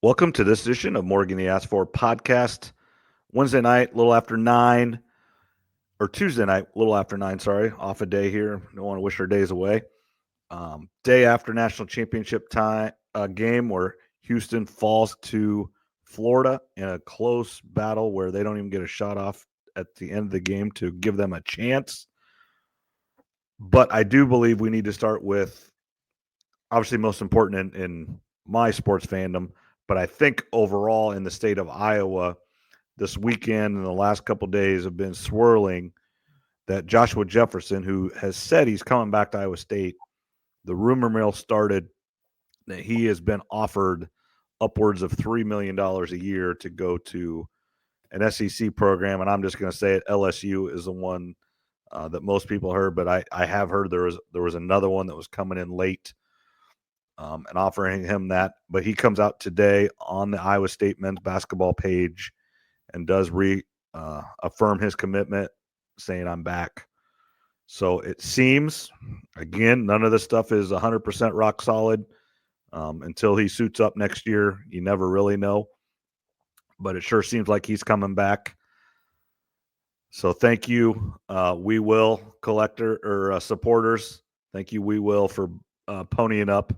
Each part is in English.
Welcome to this edition of Morgan the Asked For podcast. Wednesday night, a little after 9, or Tuesday night, a little after 9, sorry. Off a day here. Don't want to wish our days away. Day after national championship time game where Houston falls to Florida in a close battle where they don't even get a shot off at the end of the game to give them a chance. But I do believe we need to start with, obviously most important in my sports fandom, but I think overall in the state of Iowa, this weekend and the last couple of days have been swirling that Joshua Jefferson, who has said he's coming back to Iowa State, the rumor mill started that he has been offered upwards of $3 million a year to go to an SEC program. And I'm just going to say it, LSU is the one that most people heard, but I have heard there was another one that was coming in late and offering him that. But he comes out today on the Iowa State men's basketball page and does affirm his commitment, saying I'm back. So it seems, again, none of this stuff is 100% rock solid until he suits up next year. You never really know. But it sure seems like he's coming back. So thank you, We Will collector or supporters. Thank you, We Will, for ponying up.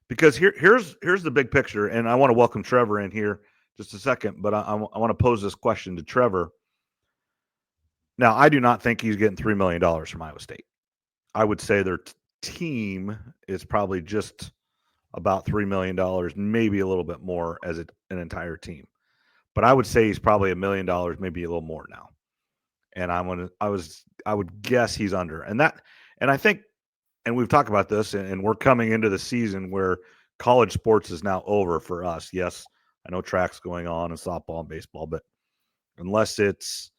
Because here's the big picture, and I want to welcome Trevor in here just a second, but I want to pose this question to Trevor. Now, I do not think he's getting $3 million from Iowa State. I would say their team is probably just about $3 million, maybe a little bit more as an entire team. But I would say he's probably $1 million, maybe a little more now. And I would guess he's under. And I think, and we've talked about this, and we're coming into the season where college sports is now over for us. Yes, I know track's going on and softball and baseball, but unless it's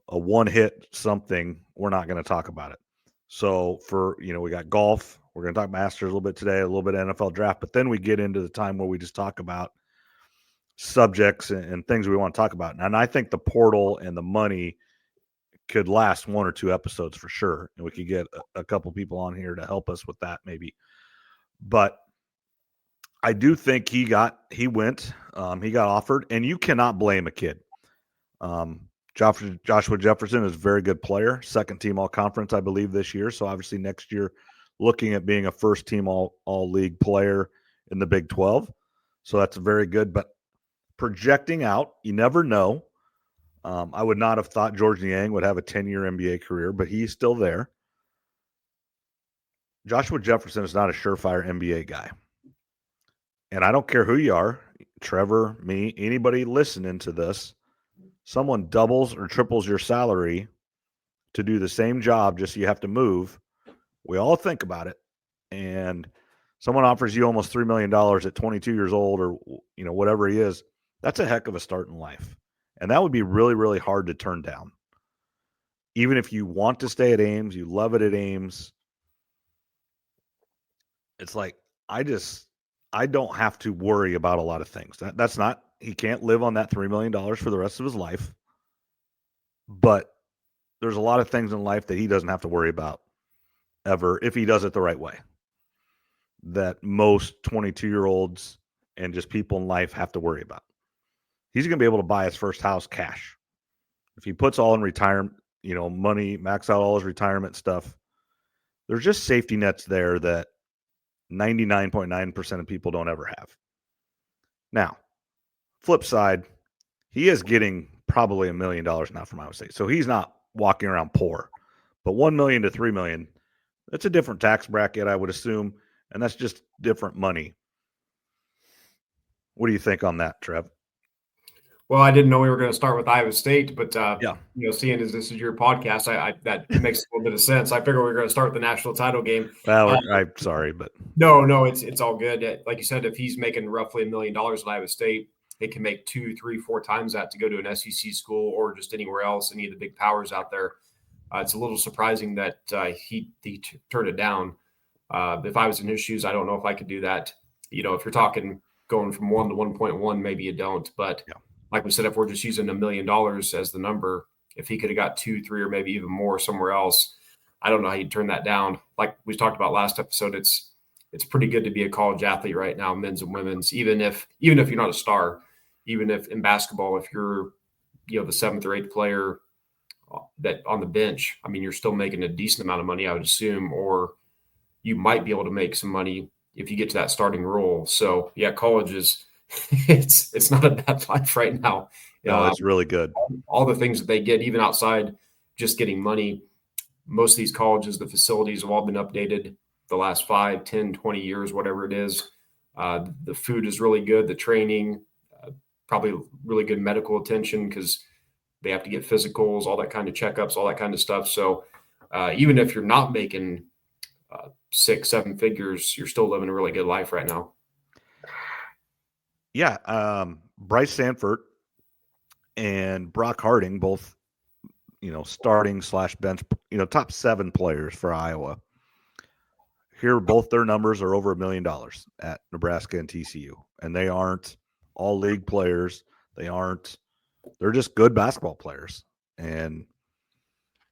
a one-hit something, we're not going to talk about it. So we got golf. We're going to talk Masters a little bit today, a little bit of NFL draft, but then we get into the time where we just talk about subjects and things we want to talk about. And I think the portal and the money could last 1 or 2 episodes for sure. And we could get a couple people on here to help us with that maybe. But I do think he got offered, and you cannot blame a kid. Joshua Jefferson is a very good player, second team all conference, I believe, this year. So obviously next year looking at being a first team all league player in the Big 12. So that's very good. But projecting out, you never know. I would not have thought George Niang would have a 10-year NBA career, but he's still there. Joshua Jefferson is not a surefire NBA guy. And I don't care who you are, Trevor, me, anybody listening to this, someone doubles or triples your salary to do the same job, just so you have to move. We all think about it. And someone offers you almost $3 million at 22 years old or whatever he is. That's a heck of a start in life. And that would be really, really hard to turn down. Even if you want to stay at Ames, you love it at Ames. It's like, I don't have to worry about a lot of things. He can't live on that $3 million for the rest of his life. But there's a lot of things in life that he doesn't have to worry about ever if he does it the right way. That most 22-year-olds and just people in life have to worry about. He's going to be able to buy his first house cash. If he puts all in retirement, money, max out all his retirement stuff, there's just safety nets there that 99.9% of people don't ever have. Now, flip side, he is getting probably $1 million now from Iowa State. So he's not walking around poor. But $1 million to $3 million, that's a different tax bracket, I would assume. And that's just different money. What do you think on that, Trev? Well, I didn't know we were going to start with Iowa State, but yeah, seeing as this is your podcast, that makes a little bit of sense. I figured we were going to start the national title game. Well, I'm sorry, but no, it's all good. Like you said, if he's making roughly $1 million at Iowa State, he can make 2, 3, 4 times that to go to an SEC school or just anywhere else, any of the big powers out there. It's a little surprising that he turned it down. If I was in his shoes, I don't know if I could do that. If you're talking going from 1 to 1.1, maybe you don't, but. Yeah. Like we said, if we're just using $1 million as the number, if he could have got 2, 3, or maybe even more somewhere else, I don't know how you'd turn that down. Like we talked about last episode, it's it's pretty good to be a college athlete right now, men's and women's, even if you're not a star, even if in basketball, if you're, the seventh or eighth player that on the bench, I mean, you're still making a decent amount of money, I would assume, or you might be able to make some money if you get to that starting role. So yeah, college is it's not a bad life right now. No, it's really good. All the things that they get, even outside just getting money, most of these colleges, the facilities have all been updated the last 5, 10, 20 years, whatever it is. The food is really good. The training, probably really good medical attention because they have to get physicals, all that kind of checkups, all that kind of stuff. So even if you're not making 6, 7 figures, you're still living a really good life right now. Yeah. Bryce Sanford and Brock Harding, both, starting / bench, top 7 players for Iowa. Here, both their numbers are over $1 million at Nebraska and TCU, and they aren't all league players. They're just good basketball players. And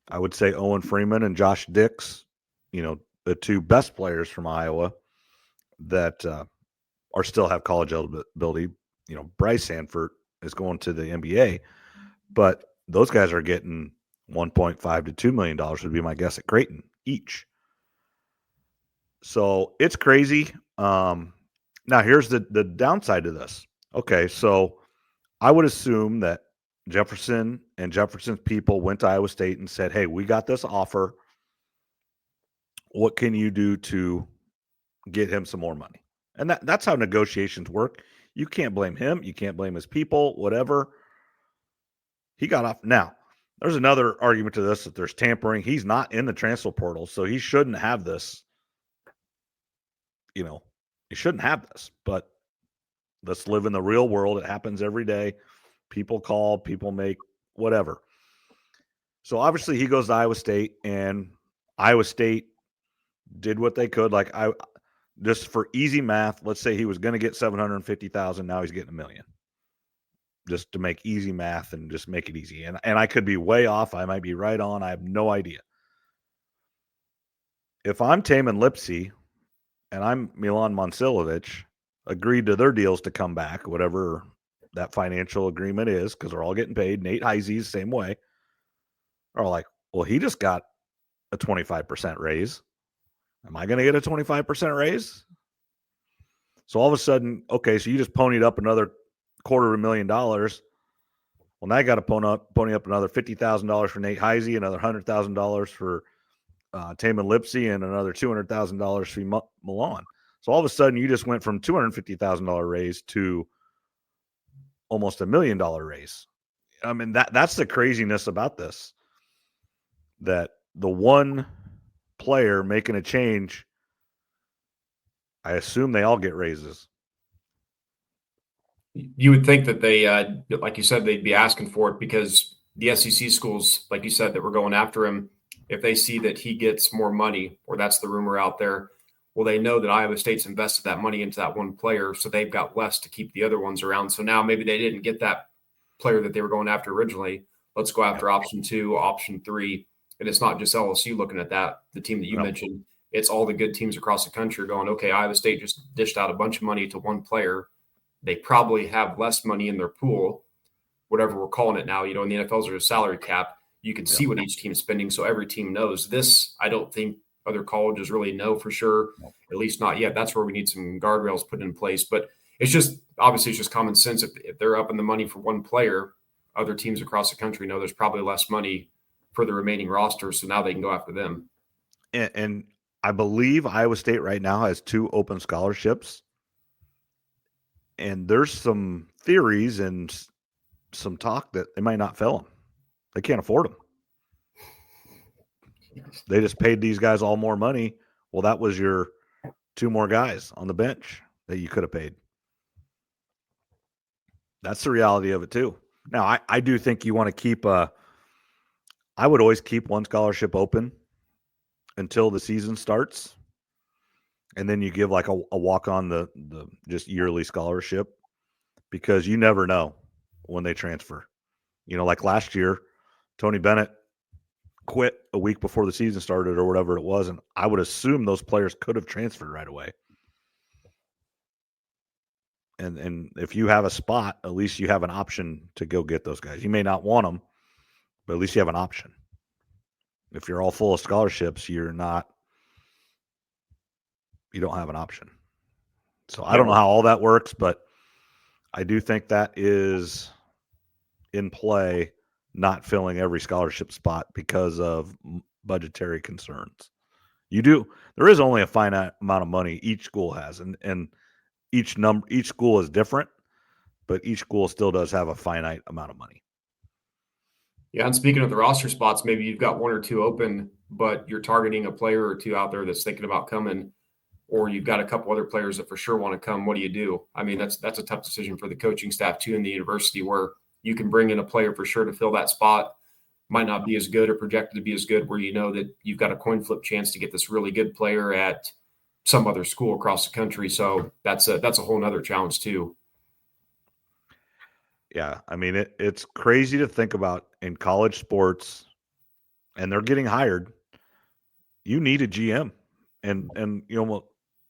I would say Owen Freeman and Josh Dix, the 2 best players from Iowa that are still have college eligibility. Bryce Sanford is going to the NBA, but those guys are getting $1.5 to $2 million would be my guess at Creighton each. So it's crazy. Now here's the downside to this. Okay, so I would assume that Jefferson and Jefferson's people went to Iowa State and said, hey, we got this offer. What can you do to get him some more money? And that's how negotiations work. You can't blame him. You can't blame his people, whatever. He got off. Now, there's another argument to this that there's tampering. He's not in the transfer portal, so he shouldn't have this. He shouldn't have this. But let's live in the real world. It happens every day. People call, people make whatever. So obviously he goes to Iowa State, and Iowa State did what they could. Like, just for easy math, let's say he was going to get $750,000. Now he's getting $1 million. Just to make easy math and just make it easy. And I could be way off. I might be right on. I have no idea. If I'm Taman Lipsey and I'm Milan Monsilovic, agreed to their deals to come back, whatever that financial agreement is, because they're all getting paid. Nate Heisey's same way. Are like, well, he just got a 25% raise. Am I going to get a 25% raise? So all of a sudden, okay, so you just ponied up another $250,000. Well, now I got to pony up another $50,000 for Nate Heisey, another $100,000 for Taman Lipsey, and another $200,000 for Milan. So all of a sudden, you just went from $250,000 raise to almost $1 million raise. I mean, that's the craziness about this. That the one player making a change, I assume they all get raises. You would think that they, like you said, they'd be asking for it because the SEC schools, like you said, that were going after him, if they see that he gets more money, or that's the rumor out there, well, they know that Iowa State's invested that money into that one player, so they've got less to keep the other ones around. So now maybe they didn't get that player that they were going after originally. Let's go after option 2, option 3. And it's not just LSU looking at that, the team that you mentioned. It's all the good teams across the country going, okay, Iowa State just dished out a bunch of money to one player. They probably have less money in their pool, whatever we're calling it now. In the NFL's there's a salary cap. You can see what each team's spending, so every team knows. This, I don't think other colleges really know for sure, at least not yet. That's where we need some guardrails put in place. But it's just, obviously, it's just common sense. If they're up in the money for one player, other teams across the country know there's probably less money for the remaining roster, so now they can go after them. And I believe Iowa State right now has 2 open scholarships. And there's some theories and some talk that they might not fill them. They can't afford them. They just paid these guys all more money. Well, that was your 2 more guys on the bench that you could have paid. That's the reality of it too. Now, I do think you want to keep I would always keep one scholarship open until the season starts. And then you give like a walk on the just yearly scholarship, because you never know when they transfer. Like last year, Tony Bennett quit a week before the season started or whatever it was. And I would assume those players could have transferred right away. And if you have a spot, at least you have an option to go get those guys. You may not want them, but at least you have an option. If you're all full of scholarships, you don't have an option. So I don't know how all that works, but I do think that is in play, not filling every scholarship spot because of budgetary concerns. There is only a finite amount of money each school has, and each school is different, but each school still does have a finite amount of money. Yeah, and speaking of the roster spots, maybe you've got one or two open, but you're targeting a player or two out there that's thinking about coming, or you've got a couple other players that for sure want to come. What do you do? I mean, that's a tough decision for the coaching staff too in the university, where you can bring in a player for sure to fill that spot. Might not be as good or projected to be as good, where you know that you've got a coin flip chance to get this really good player at some other school across the country. So that's a whole nother challenge too. Yeah, I mean it's crazy to think about in college sports, and they're getting hired. You need a GM, and the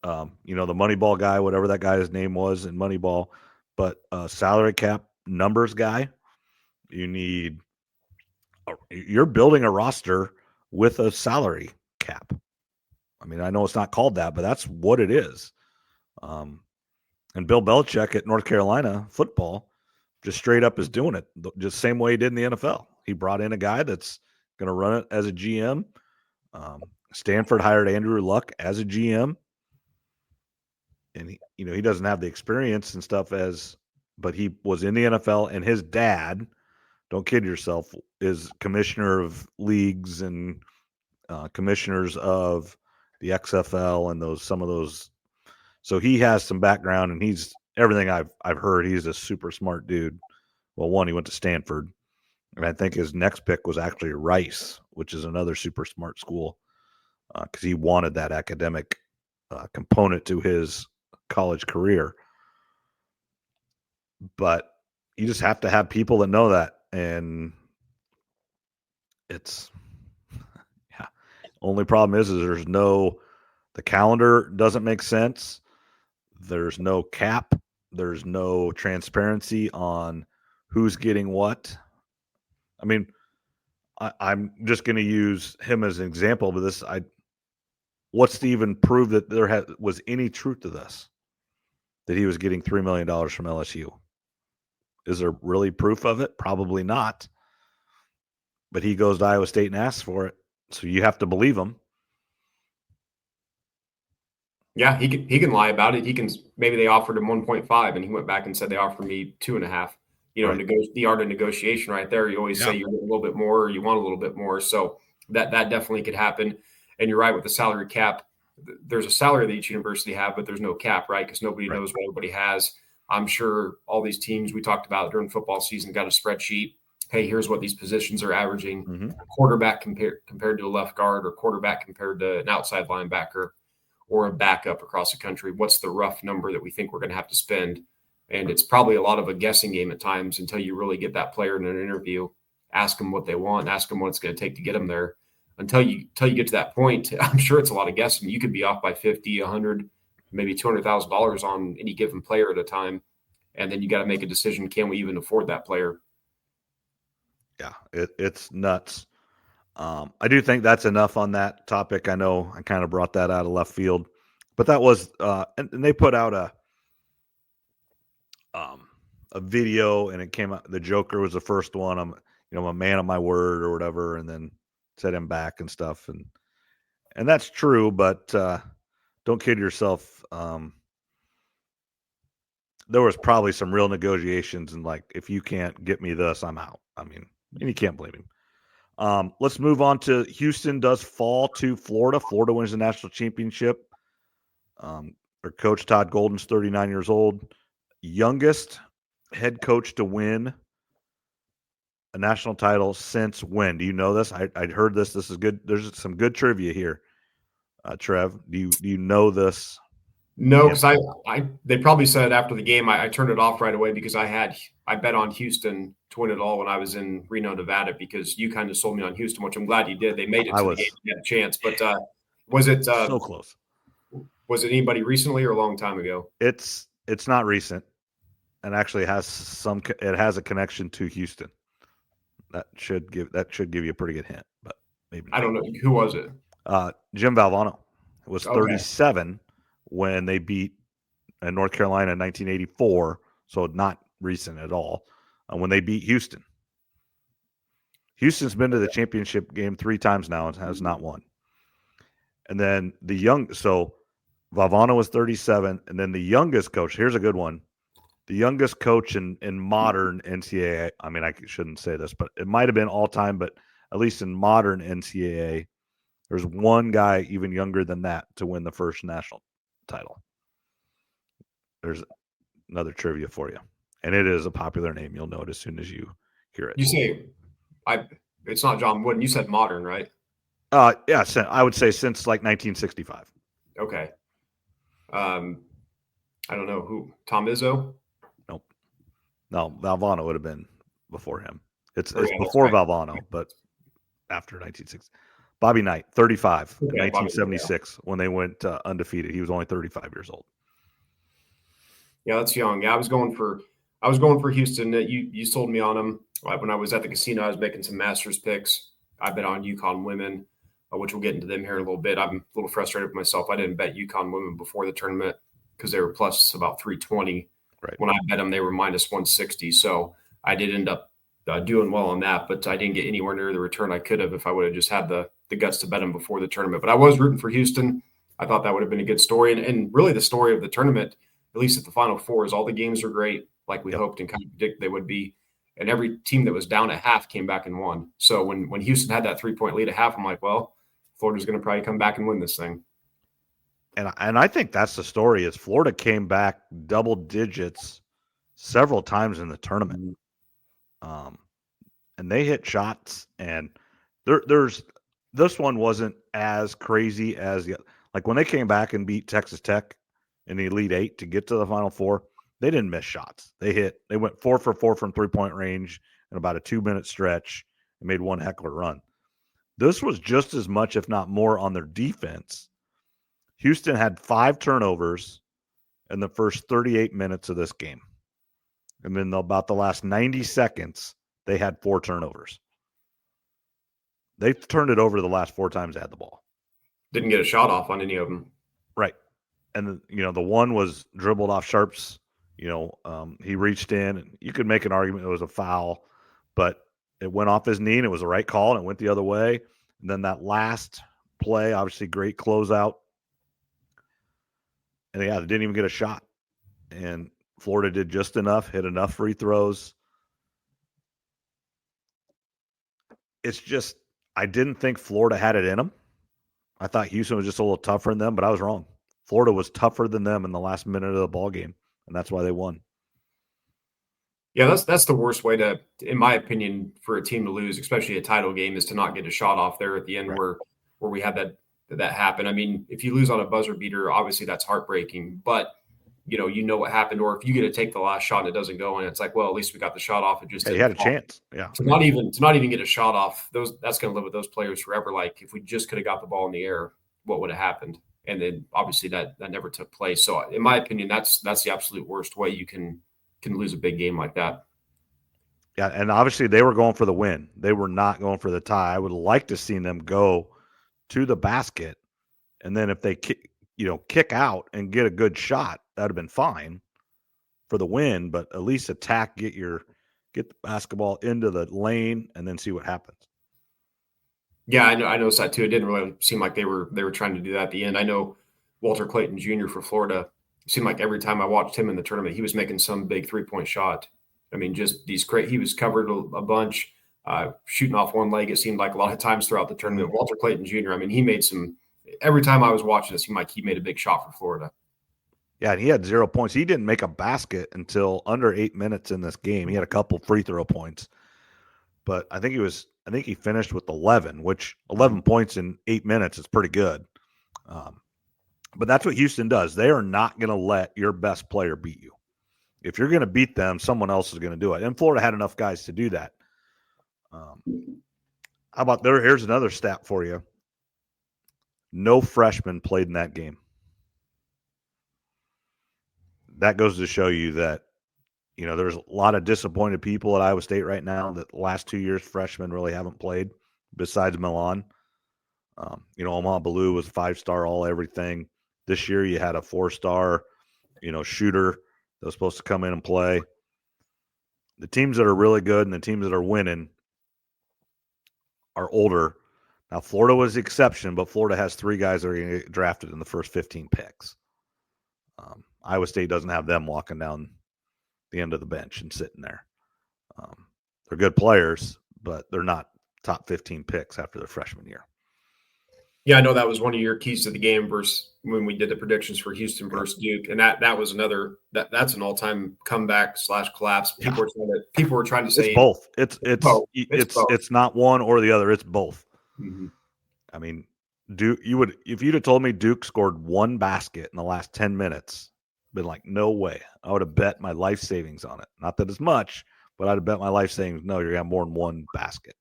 Moneyball guy, whatever that guy's name was in Moneyball, but salary cap numbers guy. You're building a roster with a salary cap. I mean, I know it's not called that, but that's what it is. And Bill Belichick at North Carolina football just straight up is doing it just same way he did in the NFL. He brought in a guy that's going to run it as a GM. Stanford hired Andrew Luck as a GM, and he doesn't have the experience and stuff but he was in the NFL, and his dad, don't kid yourself, is commissioner of leagues and commissioners of the XFL and some of those. So he has some background, and he's everything I've heard. He's a super smart dude. Well, one, he went to Stanford, and I think his next pick was actually Rice, which is another super smart school, because he wanted that academic component to his college career. But you just have to have people that know that, and it's only problem is the calendar doesn't make sense. There's no cap. There's no transparency on who's getting what. I mean, I'm just going to use him as an example, but what's to even prove that there was any truth to this, that he was getting $3 million from LSU? Is there really proof of it? Probably not. But he goes to Iowa State and asks for it, so you have to believe him. Yeah, he can lie about it. Maybe they offered him 1.5, and he went back and said they offered me 2.5. Right. The art of negotiation right there. You always say you want a little bit more, or you want a little bit more. So that definitely could happen. And you're right with the salary cap. There's a salary that each university have, but there's no cap, right? Because nobody knows what everybody has. I'm sure all these teams we talked about during football season got a spreadsheet. Hey, here's what these positions are averaging. Mm-hmm. Quarterback compared to a left guard, or quarterback compared to an outside linebacker, or a backup across the country. What's the rough number that we think we're going to have to spend? And it's probably a lot of a guessing game at times until you really get that player in an interview, ask them what they want, ask them what it's going to take to get them there. Until you get to that point, I'm sure it's a lot of guessing. You could be off by 50, 100, maybe $200,000 on any given player at a time. And then you got to make a decision. Can we even afford that player? Yeah, it's nuts. I do think that's enough on that topic. I know I kind of brought that out of left field, but that was, and they put out a video, and it came out. The Joker was the first one. I'm a man of my word or whatever, and then set him back and stuff, and that's true. But don't kid yourself. There was probably some real negotiations, and like, if you can't get me this, I'm out. I mean, and you can't blame him. Let's move on to Houston does fall to Florida. Florida wins the national championship. Their coach, Todd Golden's 39 years old. Youngest head coach to win a national title since when? Do you know this? I'd heard this. This is good. There's some good trivia here. Trev, do you know this? No, because they probably said it after the game. I turned it off right away because I bet on Houston to win it all when I was in Reno, Nevada, because you kind of sold me on Houston, which I'm glad you did. They made it to the game, you had a chance. But was it so close? Was it anybody recently or a long time ago? It's not recent. and actually it has a connection to Houston. That should give you a pretty good hint, but maybe not. I don't know. Who was it? Jim Valvano was Okay. 37 when they beat North Carolina in 1984, so not recent at all, when they beat Houston. Houston's been to the championship game 3 times now and has not won. And then so Valvano was 37, and then the youngest coach, here's a good one. The youngest coach in modern NCAA, I mean, I shouldn't say this, but it might have been all time, but at least in modern NCAA, there's one guy even younger than that to win the first national title. There's another trivia for you. And it is a popular name. You'll know it as soon as you hear it. You say it's not John Wooden. You said modern, right? Yeah, I would say since like 1965. Okay. I don't know who. Tom Izzo? Nope. No, Valvano would have been before him. It's yeah, before right. Valvano, but after 1960. Bobby Knight, 35 in Okay, 1976 when they went undefeated. He was only 35 years old. Yeah, that's young. Yeah, I was going for Houston. You sold me on them. When I was at the casino, I was making some Masters picks. I bet on UConn women, which we'll get into them here in a little bit. I'm a little frustrated with myself. I didn't bet UConn women before the tournament because they were plus about 320. Right. When I bet them, they were minus 160. So I did end up doing well on that, but I didn't get anywhere near the return I could have if I would have just had the guts to bet them before the tournament. But I was rooting for Houston. I thought that would have been a good story. And really the story of the tournament, at least at the Final Four, is all the games are great, like we hoped and kind of predicted they would be. And every team that was down at half came back and won. So when Houston had that 3-point lead at half, I'm like, well, Florida's going to probably come back and win this thing. And I think that's the story is Florida came back double digits several times in the tournament. And they hit shots, and there's this one wasn't as crazy as like when they came back and beat Texas Tech in the Elite Eight to get to the Final Four. They didn't miss shots. They went 4 for 4 from 3-point range in about a 2-minute stretch and made one heckler run. This was just as much, if not more, on their defense. Houston had 5 turnovers in the first 38 minutes of this game. And then about the last 90 seconds, they had 4 turnovers. They turned it over the last 4 times they had the ball. Didn't get a shot off on any of them. Right. And, the one was dribbled off Sharp's. He reached in, and you could make an argument it was a foul, but it went off his knee, and it was the right call, and it went the other way. And then that last play, obviously great closeout. And, they didn't even get a shot. And Florida did just enough, hit enough free throws. It's just I didn't think Florida had it in them. I thought Houston was just a little tougher than them, but I was wrong. Florida was tougher than them in the last minute of the ball game, and that's why they won. Yeah, that's the worst way to, in my opinion, for a team to lose, especially a title game, is to not get a shot off there at the end, right, where we had that happen. I mean, if you lose on a buzzer beater, obviously that's heartbreaking, but you know what happened. Or if you get to take the last shot and it doesn't go in, it's like, well, at least we got the shot off. It just he had a chance. Yeah. To not even get a shot off, that's going to live with those players forever. Like if we just could have got the ball in the air, what would have happened? And then obviously that never took place. So in my opinion, that's the absolute worst way you can lose a big game like that. Yeah, and obviously they were going for the win. They were not going for the tie. I would like to see them go to the basket, and then if they kick out and get a good shot, that'd have been fine for the win. But at least attack, get the basketball into the lane, and then see what happens. Yeah, I noticed that too. It didn't really seem like they were trying to do that at the end. I know Walter Clayton Jr. for Florida. It seemed like every time I watched him in the tournament, he was making some big 3-point shot. I mean, just these great. He was covered a bunch, shooting off one leg. It seemed like a lot of times throughout the tournament. Walter Clayton Jr. I mean, he made some. Every time I was watching, it seemed like he made a big shot for Florida. Yeah, and he had 0 points. He didn't make a basket until under 8 minutes in this game. He had a couple free throw points, but I think he finished with 11, which 11 points in 8 minutes is pretty good. But that's what Houston does. They are not going to let your best player beat you. If you're going to beat them, someone else is going to do it. And Florida had enough guys to do that. How about there? Here's another stat for you. No freshmen played in that game. That goes to show you that, There's a lot of disappointed people at Iowa State right now that the last 2 years freshmen really haven't played besides Milan. Omaha Blue was 5-star all everything. This year you had a 4-star, shooter that was supposed to come in and play. The teams that are really good and the teams that are winning are older. Now, Florida was the exception, but Florida has 3 guys that are going to get drafted in the first 15 picks. Iowa State doesn't have them walking down the end of the bench and sitting there. They're good players, but they're not top 15 picks after their freshman year. Yeah, I know that was one of your keys to the game versus when we did the predictions for Houston versus Duke, and that was another that's an all-time comeback / collapse. People were trying to say it's both. both. It's not one or the other. It's both. Mm-hmm. I mean, Duke. If you'd have told me Duke scored 1 basket in the last 10 minutes, been like, no way. I would have bet my life savings on it. Not that it's much, but I'd have bet my life savings. No, you're gonna have more than 1 basket.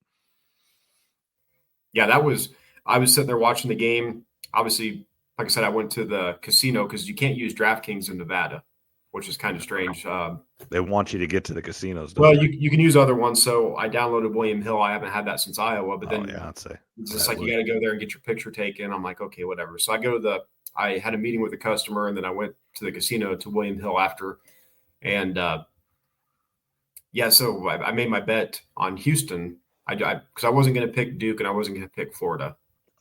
Yeah, I was sitting there watching the game. Obviously, like I said, I went to the casino because you can't use DraftKings in Nevada, which is kind of strange. They want you to get to the casinos. Well, you can use other ones. So I downloaded William Hill. I haven't had that since Iowa, but then I'd say it's just like you got to go there and get your picture taken. I'm like, okay, whatever. So I had a meeting with a customer, and then I went to the casino to William Hill after. And so I made my bet on Houston. Because I wasn't going to pick Duke and I wasn't going to pick Florida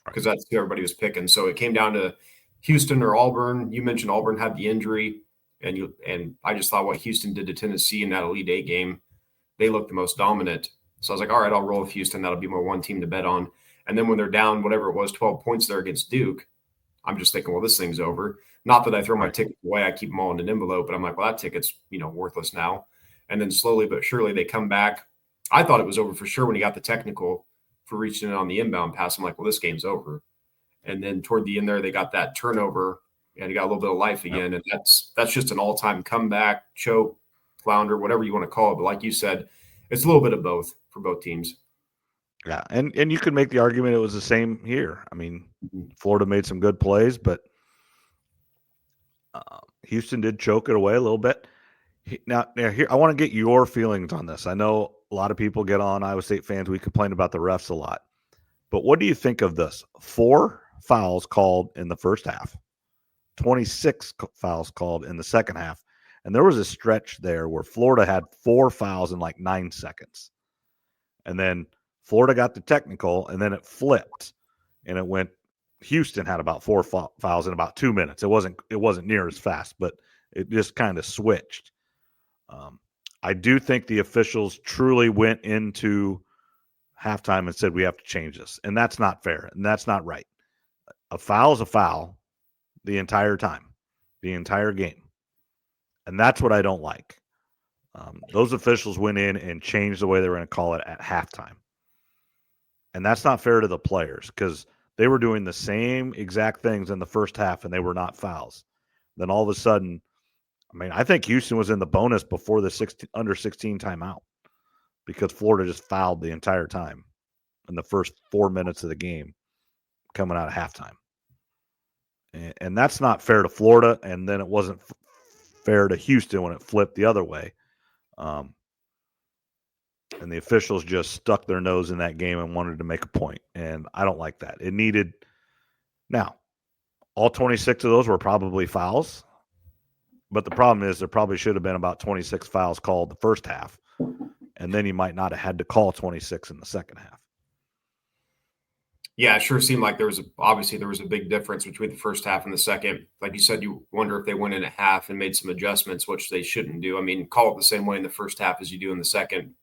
because that's who everybody was picking. So it came down to Houston or Auburn. You mentioned Auburn had the injury, and I just thought what Houston did to Tennessee in that Elite Eight game, they looked the most dominant. So I was like, all right, I'll roll with Houston. That'll be my one team to bet on. And then when they're down, whatever it was, 12 points there against Duke, I'm just thinking, well, this thing's over. Not that I throw my tickets away. I keep them all in an envelope, but I'm like, well, that ticket's, worthless now. And then slowly but surely they come back. I thought it was over for sure when he got the technical for reaching in on the inbound pass. I'm like, well, this game's over. And then toward the end there, they got that turnover and he got a little bit of life again. And that's just an all-time comeback, choke, flounder, whatever you want to call it. But like you said, it's a little bit of both for both teams. Yeah, and you could make the argument it was the same here. I mean, Florida made some good plays, but Houston did choke it away a little bit. Now here, I want to get your feelings on this. I know a lot of people get on Iowa State fans. We complain about the refs a lot. But what do you think of this? 4 fouls called in the first half, 26 fouls called in the second half. And there was a stretch there where Florida had 4 fouls in like 9 seconds. And then Florida got the technical, and then it flipped. And it went Houston had about 4 fouls in about 2 minutes. It wasn't near as fast, but it just kind of switched. I do think the officials truly went into halftime and said, we have to change this. And that's not fair. And that's not right. A foul is a foul the entire time, the entire game. And that's what I don't like. Those officials went in and changed the way they were going to call it at halftime. And that's not fair to the players because they were doing the same exact things in the first half and they were not fouls. Then all of a sudden, I think Houston was in the bonus before the under 16 timeout because Florida just fouled the entire time in the first 4 minutes of the game coming out of halftime. And that's not fair to Florida, and then it wasn't fair to Houston when it flipped the other way. And the officials just stuck their nose in that game and wanted to make a point, and I don't like that. It needed – now, all 26 of those were probably fouls. But the problem is there probably should have been about 26 fouls called the first half, and then you might not have had to call 26 in the second half. Yeah, it sure seemed like there was a big difference between the first half and the second. Like you said, you wonder if they went in at half and made some adjustments, which they shouldn't do. Call it the same way in the first half as you do in the second.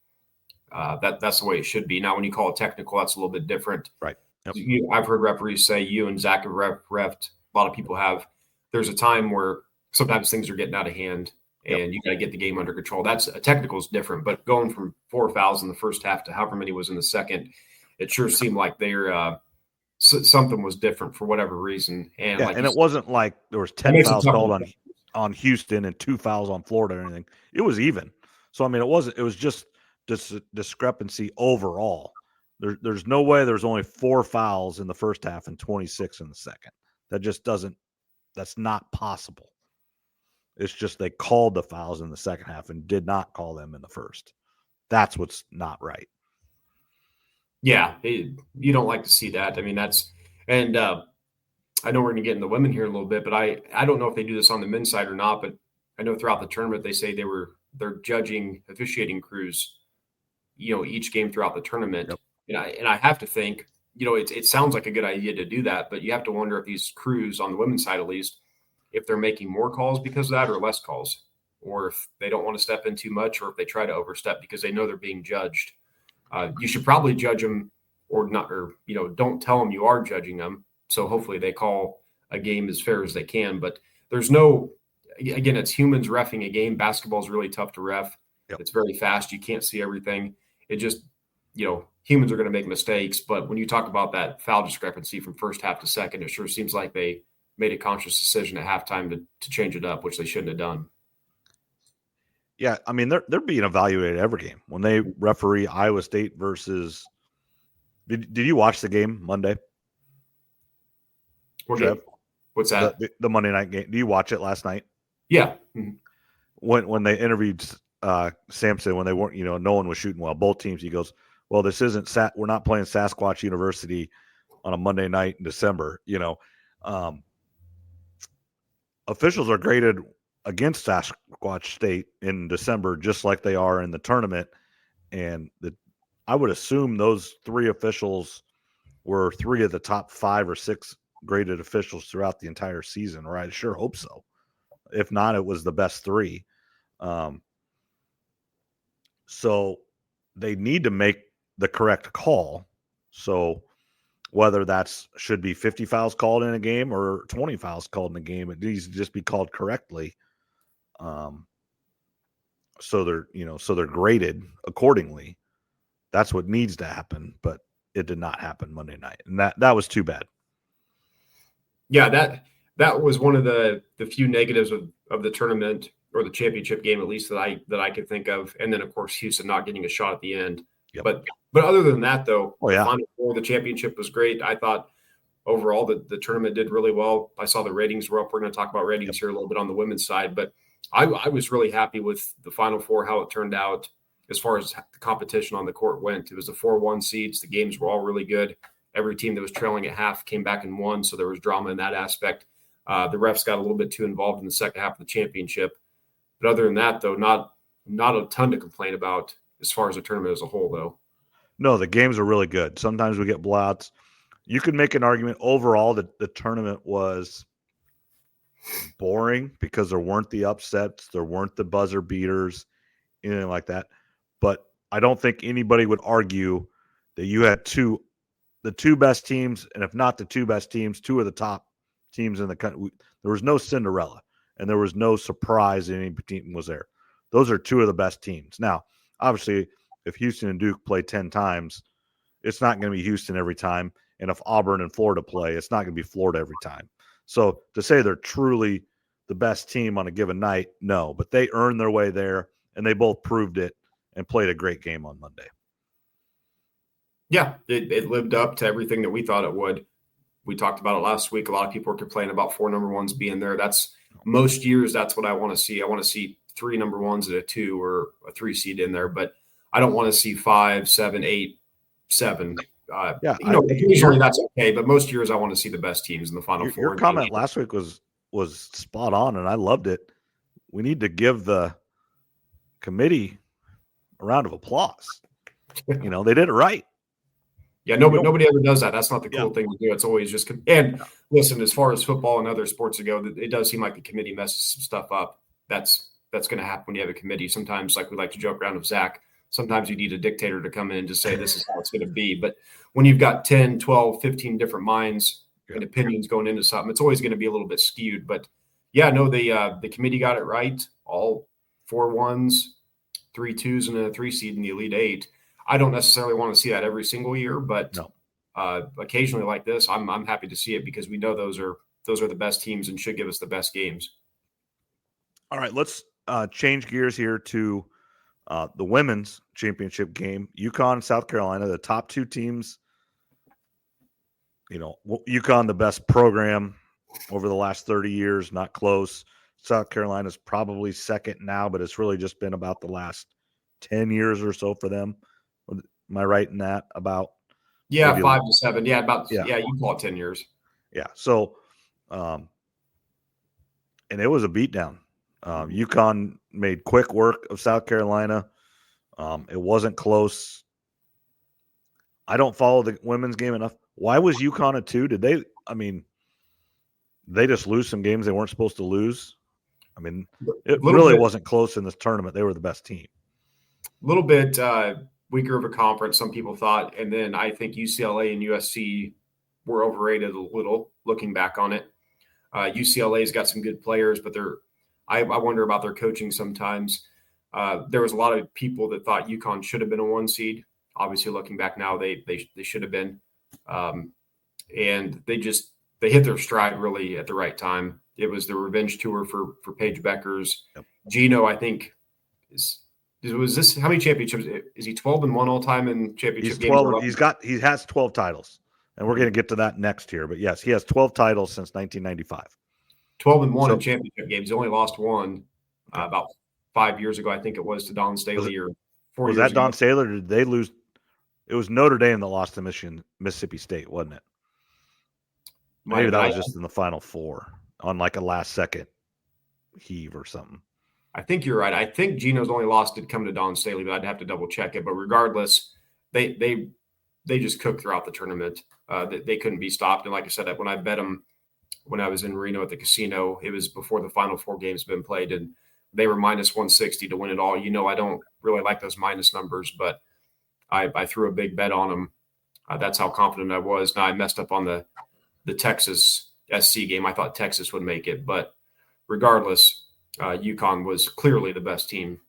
That's the way it should be. Now, when you call it technical, that's a little bit different. Right. Yep. I've heard referees say, you and Zach have refed, a lot of people have. There's a time where sometimes things are getting out of hand and you got to get the game under control. That's a technical is different, but going from 4 fouls in the first half to however many was in the second, it sure seemed like something was different for whatever reason. And it wasn't like there was 10 fouls called on Houston and 2 fouls on Florida or anything. It was even. So, it was just discrepancy overall. There's no way there's only 4 fouls in the first half and 26 in the second. That just doesn't, that's not possible. It's just they called the fouls in the second half and did not call them in the first. That's what's not right. Yeah, you don't like to see that. I mean, and I know we're going to get in the women here in a little bit, but I don't know if they do this on the men's side or not, but I know throughout the tournament they say they're judging officiating crews, each game throughout the tournament. Yep. And I have to think, it sounds like a good idea to do that, but you have to wonder if these crews on the women's side, at least, if they're making more calls because of that or less calls, or if they don't want to step in too much, or if they try to overstep because they know they're being judged. You should probably judge them or not, or, don't tell them you are judging them. So hopefully they call a game as fair as they can, but there's again, it's humans reffing a game. Basketball is really tough to ref. Yep. It's very fast. You can't see everything. It just, humans are going to make mistakes. But when you talk about that foul discrepancy from first half to second, it sure seems like they made a conscious decision at halftime to change it up, which they shouldn't have done. Yeah, I mean, they're being evaluated every game. When they referee Iowa State versus did you watch the game Monday? Okay. What's that? The Monday night game. Do you watch it last night? Yeah. Mm-hmm. When they interviewed Sampson, when they weren't, no one was shooting well, both teams, he goes, well, this isn't we're not playing Sasquatch University on a Monday night in December. Officials are graded against Sasquatch State in December, just like they are in the tournament. And I would assume those three officials were three of the top 5 or 6 graded officials throughout the entire season, or I sure hope so. If not, it was the best 3. So they need to make the correct call. So whether that's should be 50 fouls called in a game or 20 fouls called in a game, it needs to just be called correctly. So they're graded accordingly. That's what needs to happen, but it did not happen Monday night, and that was too bad. Yeah, that was one of the few negatives of the tournament or the championship game, at least that I could think of. And then of course Houston not getting a shot at the end. Yep. But other than that, though, the Final Four, the championship was great. I thought overall the tournament did really well. I saw the ratings were up. We're going to talk about ratings here a little bit on the women's side, but I was really happy with the Final Four, how it turned out as far as the competition on the court went. It was the 4-1 seeds. The games were all really good. Every team that was trailing at half came back and won, so there was drama in that aspect. The refs got a little bit too involved in the second half of the championship. But other than that, though, not a ton to complain about as far as the tournament as a whole, though. No, the games are really good. Sometimes we get blowouts. You could make an argument overall that the tournament was boring because there weren't the upsets, there weren't the buzzer beaters, anything like that. But I don't think anybody would argue that you had the two best teams, and if not the 2 best teams, 2 of the top teams in the country. There was no Cinderella, and there was no surprise any team was there. Those are 2 of the best teams. Now, obviously, if Houston and Duke play 10 times, it's not going to be Houston every time. And if Auburn and Florida play, it's not going to be Florida every time. So to say they're truly the best team on a given night, no. But they earned their way there, and they both proved it and played a great game on Monday. Yeah, it lived up to everything that we thought it would. We talked about it last week. A lot of people were complaining about 4 number 1s being there. That's most years. That's what I want to see. I want to see 3 number 1s and a 2 or a 3 seed in there, but I don't want to see 5, 7, 8, 7. Occasionally that's okay, but most years I want to see the best teams in the Final Four. Your comment last week was spot on, and I loved it. We need to give the committee a round of applause. They did it right. Yeah, nobody ever does that. That's not the cool thing to do. It's always just listen, as far as football and other sports go, it does seem like the committee messes some stuff up. That's going to happen when you have a committee. Sometimes, like we like to joke around with Zach, sometimes you need a dictator to come in and just say this is how it's going to be. But when you've got 10, 12, 15 different minds and opinions going into something, it's always going to be a little bit skewed. But yeah, no, the committee got it right. All 4 1s, 3 2s, and a 3 seed in the Elite 8. I don't necessarily want to see that every single year, but occasionally like this, I'm happy to see it because we know those are the best teams and should give us the best games. All right, let's change gears here to the women's championship game. UConn, South Carolina, the top 2 teams. UConn, the best program over the last 30 years, not close. South Carolina's probably second now, but it's really just been about the last 10 years or so for them. Am I right in that? About Yeah, 5 to 7. Yeah, Yeah. you call it 10 years. Yeah. So, and it was a beatdown. UConn made quick work of South Carolina. It wasn't close. I don't follow the women's game enough. Why was UConn a 2? Did they? I mean, they just lose some games they weren't supposed to lose. I mean, it really wasn't close in this tournament. They were the best team. A little bit weaker of a conference, some people thought. And then I think UCLA and USC were overrated a little, looking back on it. UCLA's got some good players, but I wonder about their coaching sometimes. There was a lot of people that thought UConn should have been a 1 seed. Obviously, looking back now, they should have been. And they hit their stride really at the right time. It was the revenge tour for Paige Beckers. Yep. Gino, I think, was this how many championships? Is he 12-1 all time in championship games? 12. He has 12 titles, and we're going to get to that next year. But yes, he has 12 titles since 1995. 12-1 in championship games. He only lost one about 5 years ago, I think it was, to Don Staley, or 4 years ago. Was that Don Staley, or did they lose? It was Notre Dame that lost to Mississippi State, wasn't it? Maybe that was just in the Final Four on like a last-second heave or something. I think you're right. I think Gino's only loss did come to Don Staley, but I'd have to double-check it. But regardless, they just cooked throughout the tournament. They couldn't be stopped. And like I said, when I bet them when I was in Reno at the casino, it was before the Final Four games had been played, and they were minus 160 to win it all. I don't really like those minus numbers, but I threw a big bet on them. That's how confident I was. Now I messed up on the Texas SC game. I thought Texas would make it, but regardless, UConn was clearly the best team.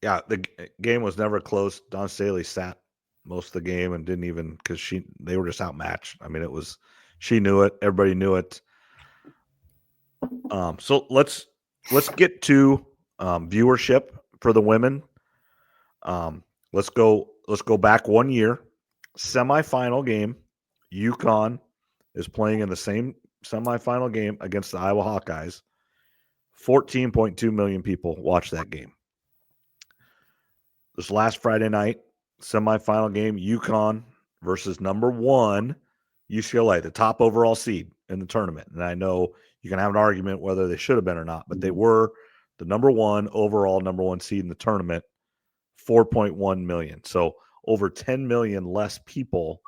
Yeah, the game was never close. Don Staley sat most of the game and didn't even, because they were just outmatched. I mean, she knew it. Everybody knew it. So let's get to viewership for the women. Let's go back 1 year. Semifinal game. UConn is playing in the same semifinal game against the Iowa Hawkeyes. 14.2 million people watched that game. This last Friday night, semifinal game, UConn versus number 1 UCLA, the top overall seed in the tournament. And I know you can have an argument whether they should have been or not, but they were the number 1 overall, number 1 seed in the tournament, 4.1 million. So over 10 million less people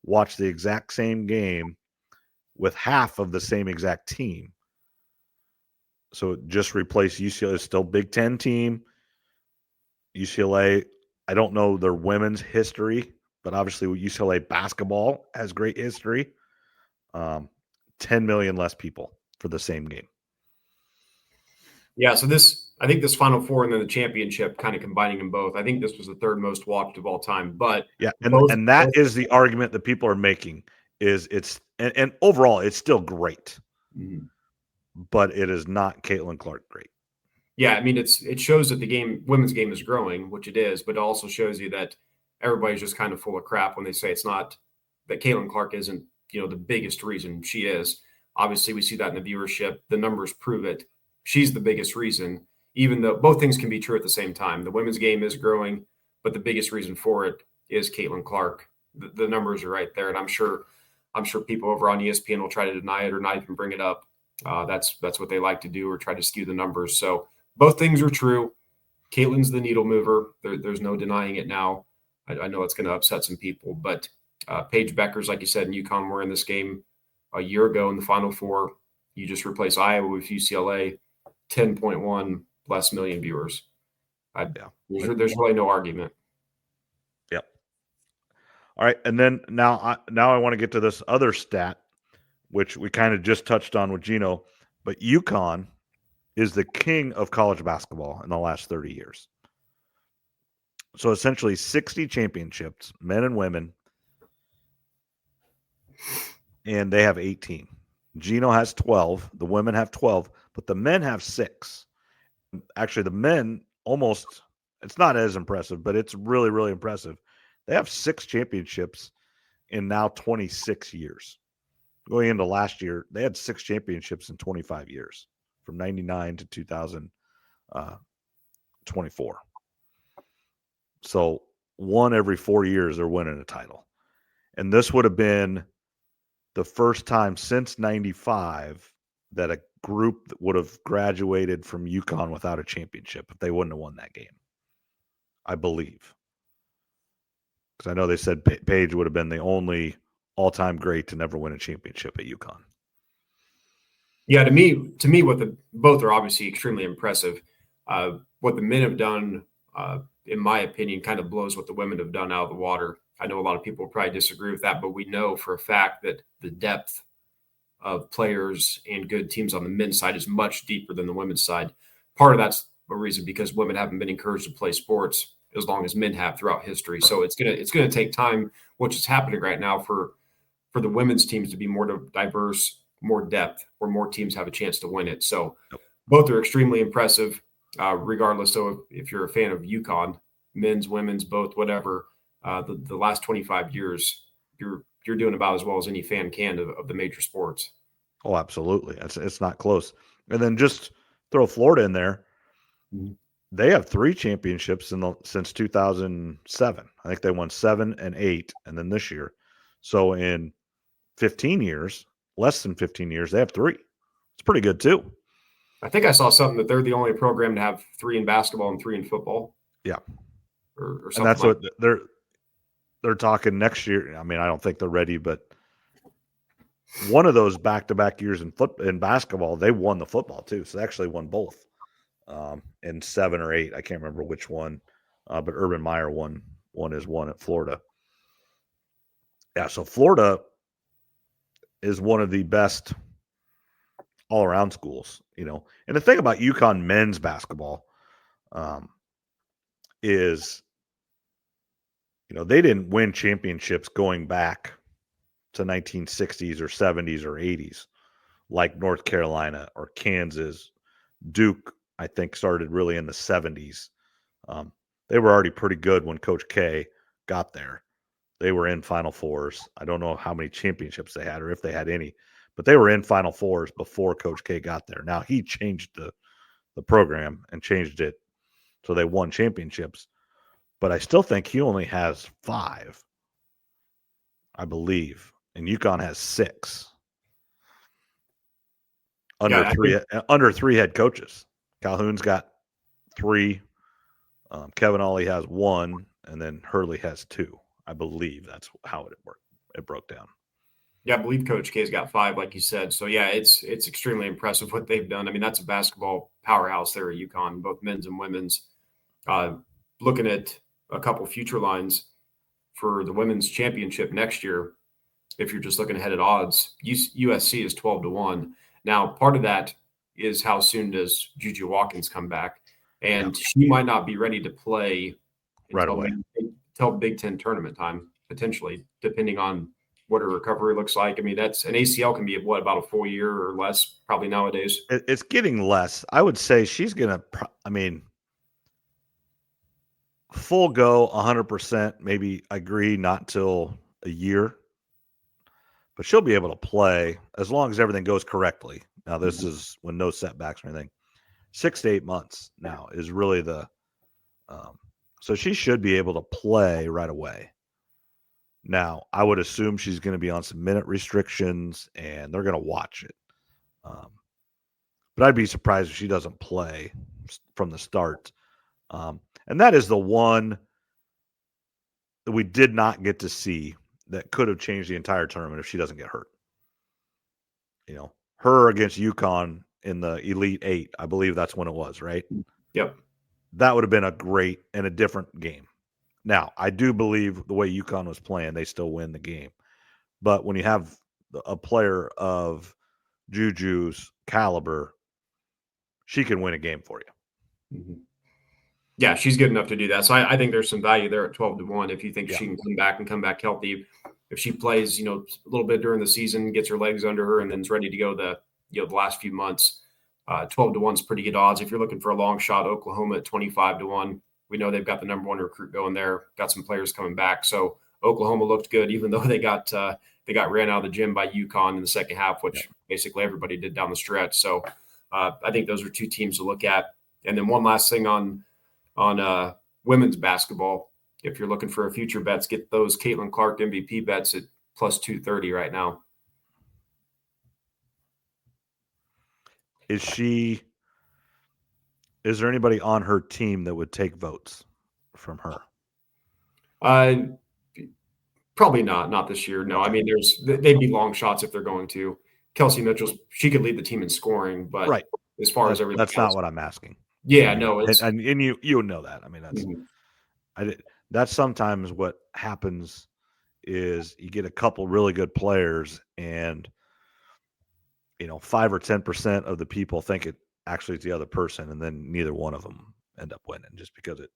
watched the exact same game with half of the same exact team. So it just replaced UCLA. It's still Big Ten team. UCLA, I don't know their women's history, but obviously UCLA basketball has great history. 10 million less people for the same game. Yeah, so I think this Final Four and then the championship, kind of combining them both, I think this was the third most watched of all time. But yeah, and that is the argument that people are making, is and overall it's still great, but it is not Caitlin Clark great. Yeah, I mean, it shows that the women's game is growing, which it is, but it also shows you that everybody's just kind of full of crap when they say it's not, that Caitlin Clark isn't, the biggest reason. She is. Obviously, we see that in the viewership. The numbers prove it. She's the biggest reason, even though both things can be true at the same time. The women's game is growing, but the biggest reason for it is Caitlin Clark. The numbers are right there, and I'm sure people over on ESPN will try to deny it or not even bring it up. That's what they like to do, or try to skew the numbers. So both things are true. Caitlin's the needle mover. There's no denying it now. I know it's going to upset some people, but Paige Beckers, like you said, and UConn were in this game a year ago in the Final Four. You just replace Iowa with UCLA, 10.1 less million viewers. There's really no argument. Yep. All right, and then now I want to get to this other stat, which we kind of just touched on with Gino, but UConn is the king of college basketball in the last 30 years. So essentially 60 championships, men and women, and they have 18. Gino has 12. The women have 12, but the men have 6. Actually, the men almost, it's not as impressive, but it's really, really impressive. They have 6 championships in now 26 years. Going into last year, they had 6 championships in 25 years from 99 to 2024. So one every 4 years they're winning a title. And this would have been the first time since 95 that a group would have graduated from UConn without a championship if they wouldn't have won that game, I believe. Because I know they said Paige would have been the only all-time great to never win a championship at UConn. Yeah, to me, both are obviously extremely impressive. What the men have done, in my opinion, kind of blows what the women have done out of the water. I know a lot of people will probably disagree with that, but we know for a fact that the depth of players and good teams on the men's side is much deeper than the women's side. Part of that's a reason because women haven't been encouraged to play sports as long as men have throughout history. So it's gonna take time, which is happening right now, for the women's teams to be more diverse, more depth, where more teams have a chance to win it. So both are extremely impressive, regardless. So if you're a fan of UConn, men's, women's, both, whatever, the last 25 years, you're doing about as well as any fan can of the major sports. Oh, absolutely. It's not close. And then just throw Florida in there. Mm-hmm. They have 3 championships since 2007. I think they won 7 and 8, and then this year. So in 15 years, less than 15 years, they have 3. It's pretty good too. I think I saw something that they're the only program to have 3 in basketball and 3 in football. Yeah. Or something. And that's what they're talking next year. I mean, I don't think they're ready, but one of those back-to-back years in basketball, they won the football too. So they actually won both in 7 or 8. I can't remember which one, but Urban Meyer won his one at Florida. Yeah, so Florida is one of the best all-around schools, you know. And the thing about UConn men's basketball is, you know, they didn't win championships going back to 1960s or 70s or 80s like North Carolina or Kansas. Duke, I think, started really in the 70s. They were already pretty good when Coach K got there. They were in Final Fours. I don't know how many championships they had or if they had any, but they were in Final Fours before Coach K got there. Now, he changed the program and changed it so they won championships, but I still think he only has 5, I believe, and UConn has 6 under 3 head coaches. Calhoun's got 3. Kevin Ollie has 1, and then Hurley has 2. I believe that's how it worked. It broke down. Yeah, I believe Coach K's got 5, like you said. So yeah, it's extremely impressive what they've done. I mean, that's a basketball powerhouse there at UConn, both men's and women's. Looking at a couple future lines for the women's championship next year, if you're just looking ahead at odds, USC is 12-1. Now, part of that is how soon does Juju Watkins come back, and she might not be ready to play right away until Big Ten tournament time, potentially, depending on what her recovery looks like. I mean, that's an ACL can be about a full year or less, probably nowadays. It's getting less. I would say she's gonna. I mean, full go 100%. Maybe I agree, not till a year, but she'll be able to play as long as everything goes correctly. Now, this is when no setbacks or anything. 6 to 8 months now is really the. So she should be able to play right away. Now, I would assume she's going to be on some minute restrictions, and they're going to watch it. But I'd be surprised if she doesn't play from the start. And that is the one that we did not get to see that could have changed the entire tournament if she doesn't get hurt. You know, her against UConn in the Elite 8, I believe that's when it was, right? Yep. That would have been a great and a different game. Now, I do believe the way UConn was playing, they still win the game. But when you have a player of Juju's caliber, she can win a game for you. Mm-hmm. Yeah, she's good enough to do that. So I think there's some value there at 12-1 if you think she can come back healthy. If she plays, a little bit during the season, gets her legs under her, and then is ready to go the last few months, 12-1 is pretty good odds. If you're looking for a long shot, Oklahoma at 25-1. We know they've got the number 1 recruit going there. Got some players coming back. So Oklahoma looked good, even though they got ran out of the gym by UConn in the second half, which basically everybody did down the stretch. So I think those are two teams to look at. And then one last thing on women's basketball. If you're looking for a future bets, get those Caitlin Clark MVP bets at plus 230 right now. Is there anybody on her team that would take votes from her? Probably not this year. No, I mean, they'd be long shots if they're going to. Kelsey Mitchell, she could lead the team in scoring, but right. As far as everything that's else, not what I'm asking. Yeah, I mean, no, it's and you know that. I mean, that's sometimes what happens is you get a couple really good players, and 5 or 10% of the people think it actually is the other person, and then neither one of them end up winning just because it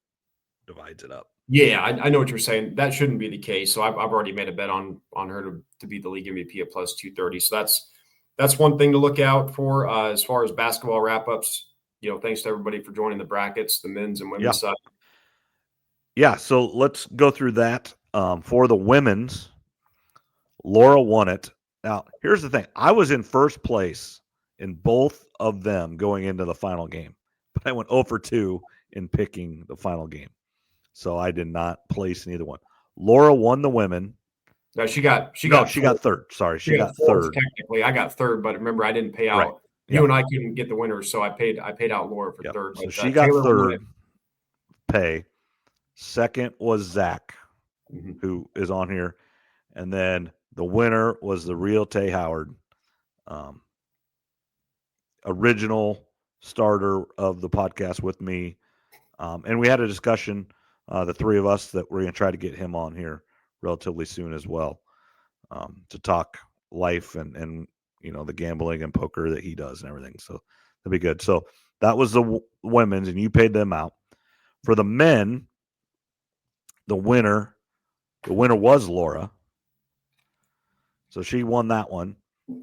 divides it up. Yeah, I know what you're saying. That shouldn't be the case. So I've already made a bet on her to be the league MVP at plus 230. So that's one thing to look out for as far as basketball wrap ups. Thanks to everybody for joining the brackets, the men's and women's side. Yeah, so let's go through that. For the women's, Laura won it. Now, here's the thing. I was in first place in both of them going into the final game, but I went 0 for 2 in picking the final game. So I did not place in either one. Laura won the women. No, she got third. Sorry, she got third. Technically, I got third, but remember, I didn't pay out. Right. You and I couldn't get the winner, so I paid out Laura for third. So she got Taylor third pay. Second was Zach, who is on here. And then the winner was the real Tay Howard, original starter of the podcast with me. And we had a discussion, the three of us, that we're going to try to get him on here relatively soon as well, to talk life and the gambling and poker that he does and everything. So that'd be good. So that was the women's, and you paid them out. For the men, the winner was Laura. So she won that one.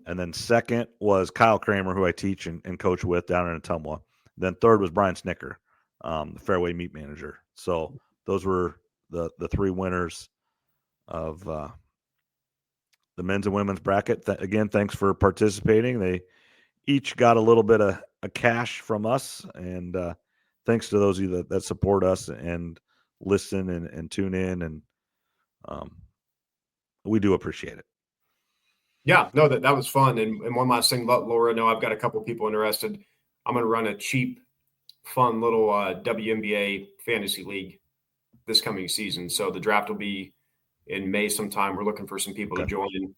And then second was Kyle Kramer, who I teach and coach with down in Ottumwa. Then third was Brian Snicker, the Fairway Meat Manager. So those were the three winners of the men's and women's bracket. Again, thanks for participating. They each got a little bit of cash from us. And thanks to those of you that support us and listen and tune in. And we do appreciate it. Yeah, no, that was fun. And one last thing about Laura, no, I've got a couple people interested. I'm going to run a cheap, fun little WNBA fantasy league this coming season. So the draft will be in May sometime. We're looking for some people to join.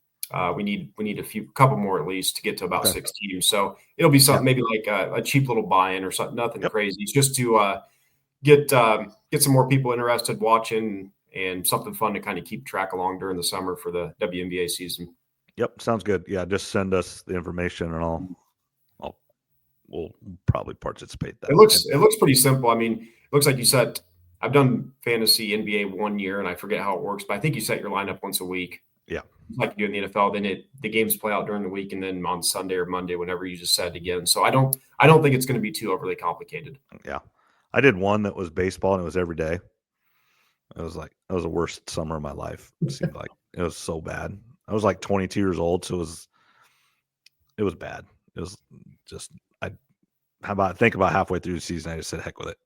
We need a couple more at least to get to about 6 teams. So it'll be something maybe like a cheap little buy-in or something, nothing crazy. It's just to get some more people interested watching and something fun to kind of keep track along during the summer for the WNBA season. Yep, sounds good. Yeah, just send us the information and we'll probably participate. It looks pretty simple. I mean, it looks like you set. I've done fantasy NBA 1 year, and I forget how it works, but I think you set your lineup once a week. Yeah, like you do in the NFL. Then the games play out during the week, and then on Sunday or Monday, whenever you just set it again. So I don't think it's going to be too overly complicated. Yeah, I did one that was baseball, and it was every day. It was the worst summer of my life. It seemed like it was so bad. I was like 22 years old, so it was bad. It was just think about halfway through the season, I just said heck with it.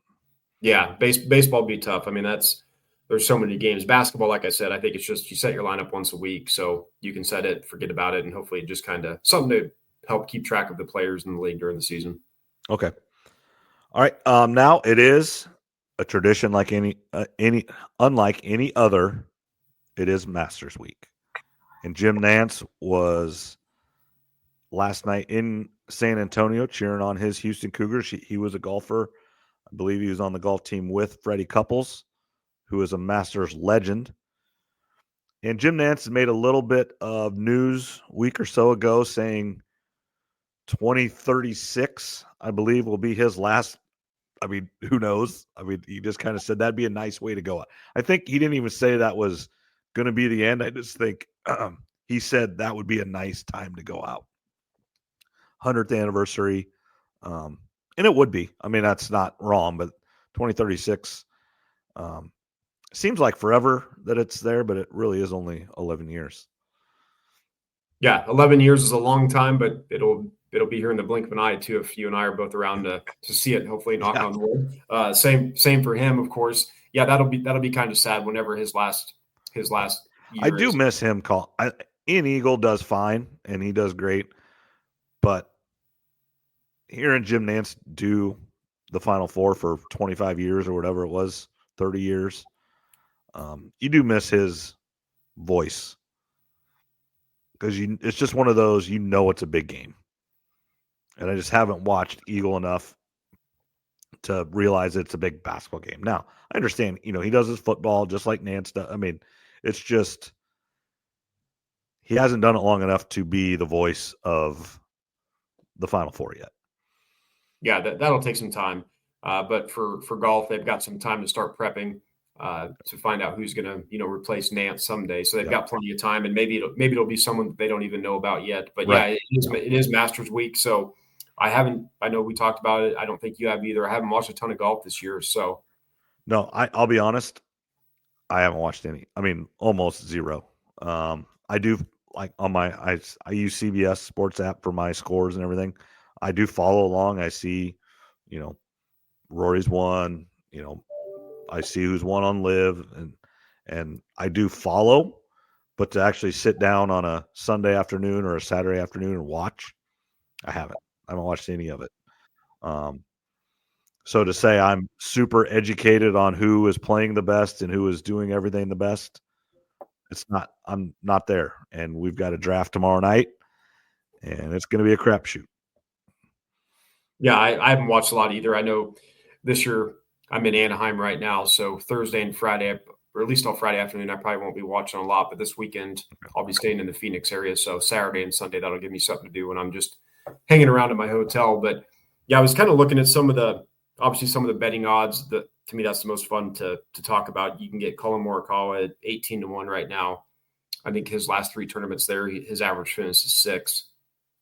Yeah, baseball would be tough. I mean, there's so many games. Basketball, like I said, I think it's just you set your lineup once a week, so you can set it, forget about it, and hopefully just kind of something to help keep track of the players in the league during the season. Okay. All right. Now it is a tradition like unlike any other. It is Masters Week. And Jim Nance was last night in San Antonio cheering on his Houston Cougars. He was a golfer. I believe he was on the golf team with Freddie Couples, who is a Masters legend. And Jim Nance made a little bit of news a week or so ago saying 2036, I believe, will be his last. I mean, who knows? I mean, he just kind of said that'd be a nice way to go. I think he didn't even say that was going to be the end. I just think he said that would be a nice time to go out. 100th anniversary. And it would be. I mean, that's not wrong, but 2036 seems like forever that it's there, but it really is only 11 years. Yeah, 11 years is a long time, but it'll it'll be here in the blink of an eye too if you and I are both around to see it. Hopefully, knock on wood. Same for him, of course. Yeah, that'll be kind of sad whenever his last year. I do miss him. Ian Eagle does fine and he does great, but hearing Jim Nance do the Final Four for 25 years or whatever it was, 30 years, you do miss his voice because it's just one of those, it's a big game. And I just haven't watched Eagle enough to realize it's a big basketball game. Now, I understand, he does his football just like Nance does. I mean, it's just he hasn't done it long enough to be the voice of the Final Four yet. Yeah, that'll take some time. But for golf, they've got some time to start prepping to find out who's going to replace Nance someday. So they've got plenty of time, and maybe it'll be someone that they don't even know about yet. But right. It is Masters week, so I know we talked about it. I don't think you have either. I haven't watched a ton of golf this year, so no. I'll be honest. I haven't watched any. I mean, almost zero. I do like on I use CBS Sports app for my scores and everything. I do follow along. I see, Rory's won. I see who's won on Live, and I do follow. But to actually sit down on a Sunday afternoon or a Saturday afternoon and watch, I haven't watched any of it. So to say I'm super educated on who is playing the best and who is doing everything the best, I'm not there. And we've got a draft tomorrow night, and it's going to be a crapshoot. Yeah, I haven't watched a lot either. I know this year I'm in Anaheim right now, so Thursday and Friday, or at least on Friday afternoon, I probably won't be watching a lot. But this weekend, I'll be staying in the Phoenix area, so Saturday and Sunday, that'll give me something to do when I'm just hanging around in my hotel. But yeah, I was kind of looking at some of the betting odds. That to me, that's the most fun to talk about. You can get Colin Morikawa at 18-1 right now. I think his last 3 tournaments there, his average finish is 6.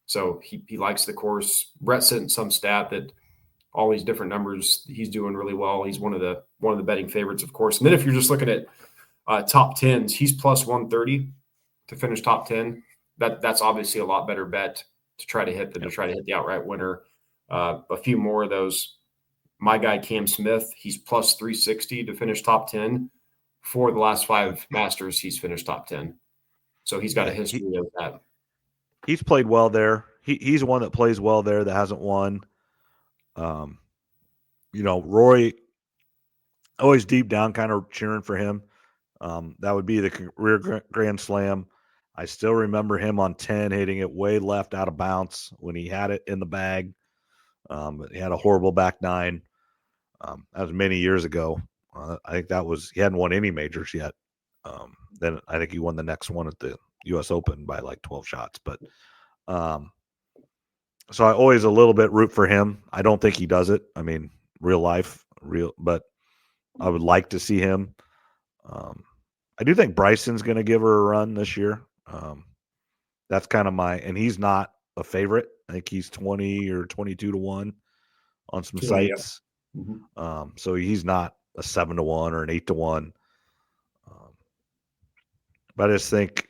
So he likes the course. Brett sent some stat that all these different numbers, he's doing really well. He's one of the betting favorites, of course. And then if you're just looking at top 10s, he's plus 130 to finish top 10. That's obviously a lot better bet to try to hit than to try to hit the outright winner. A few more of those. My guy Cam Smith, he's plus 360 to finish top 10. For the last 5 Masters, he's finished top 10. So he's got a history of that. He's played well there. He's one that plays well there that hasn't won. Rory, always deep down kind of cheering for him. That would be the career Grand Slam. I still remember him on 10 hitting it way left out of bounds when he had it in the bag. He had a horrible back 9. That was many years ago. I think he hadn't won any majors yet. Then I think he won the next one at the U.S. Open by like 12 shots. But so I always a little bit root for him. I don't think he does it. I mean, but I would like to see him. I do think Bryson's going to give her a run this year. That's kind of and he's not a favorite. I think he's 20 or 22-1 on some sites. Yeah. Mm-hmm. So he's not a 7-1 or an 8-1. But I just think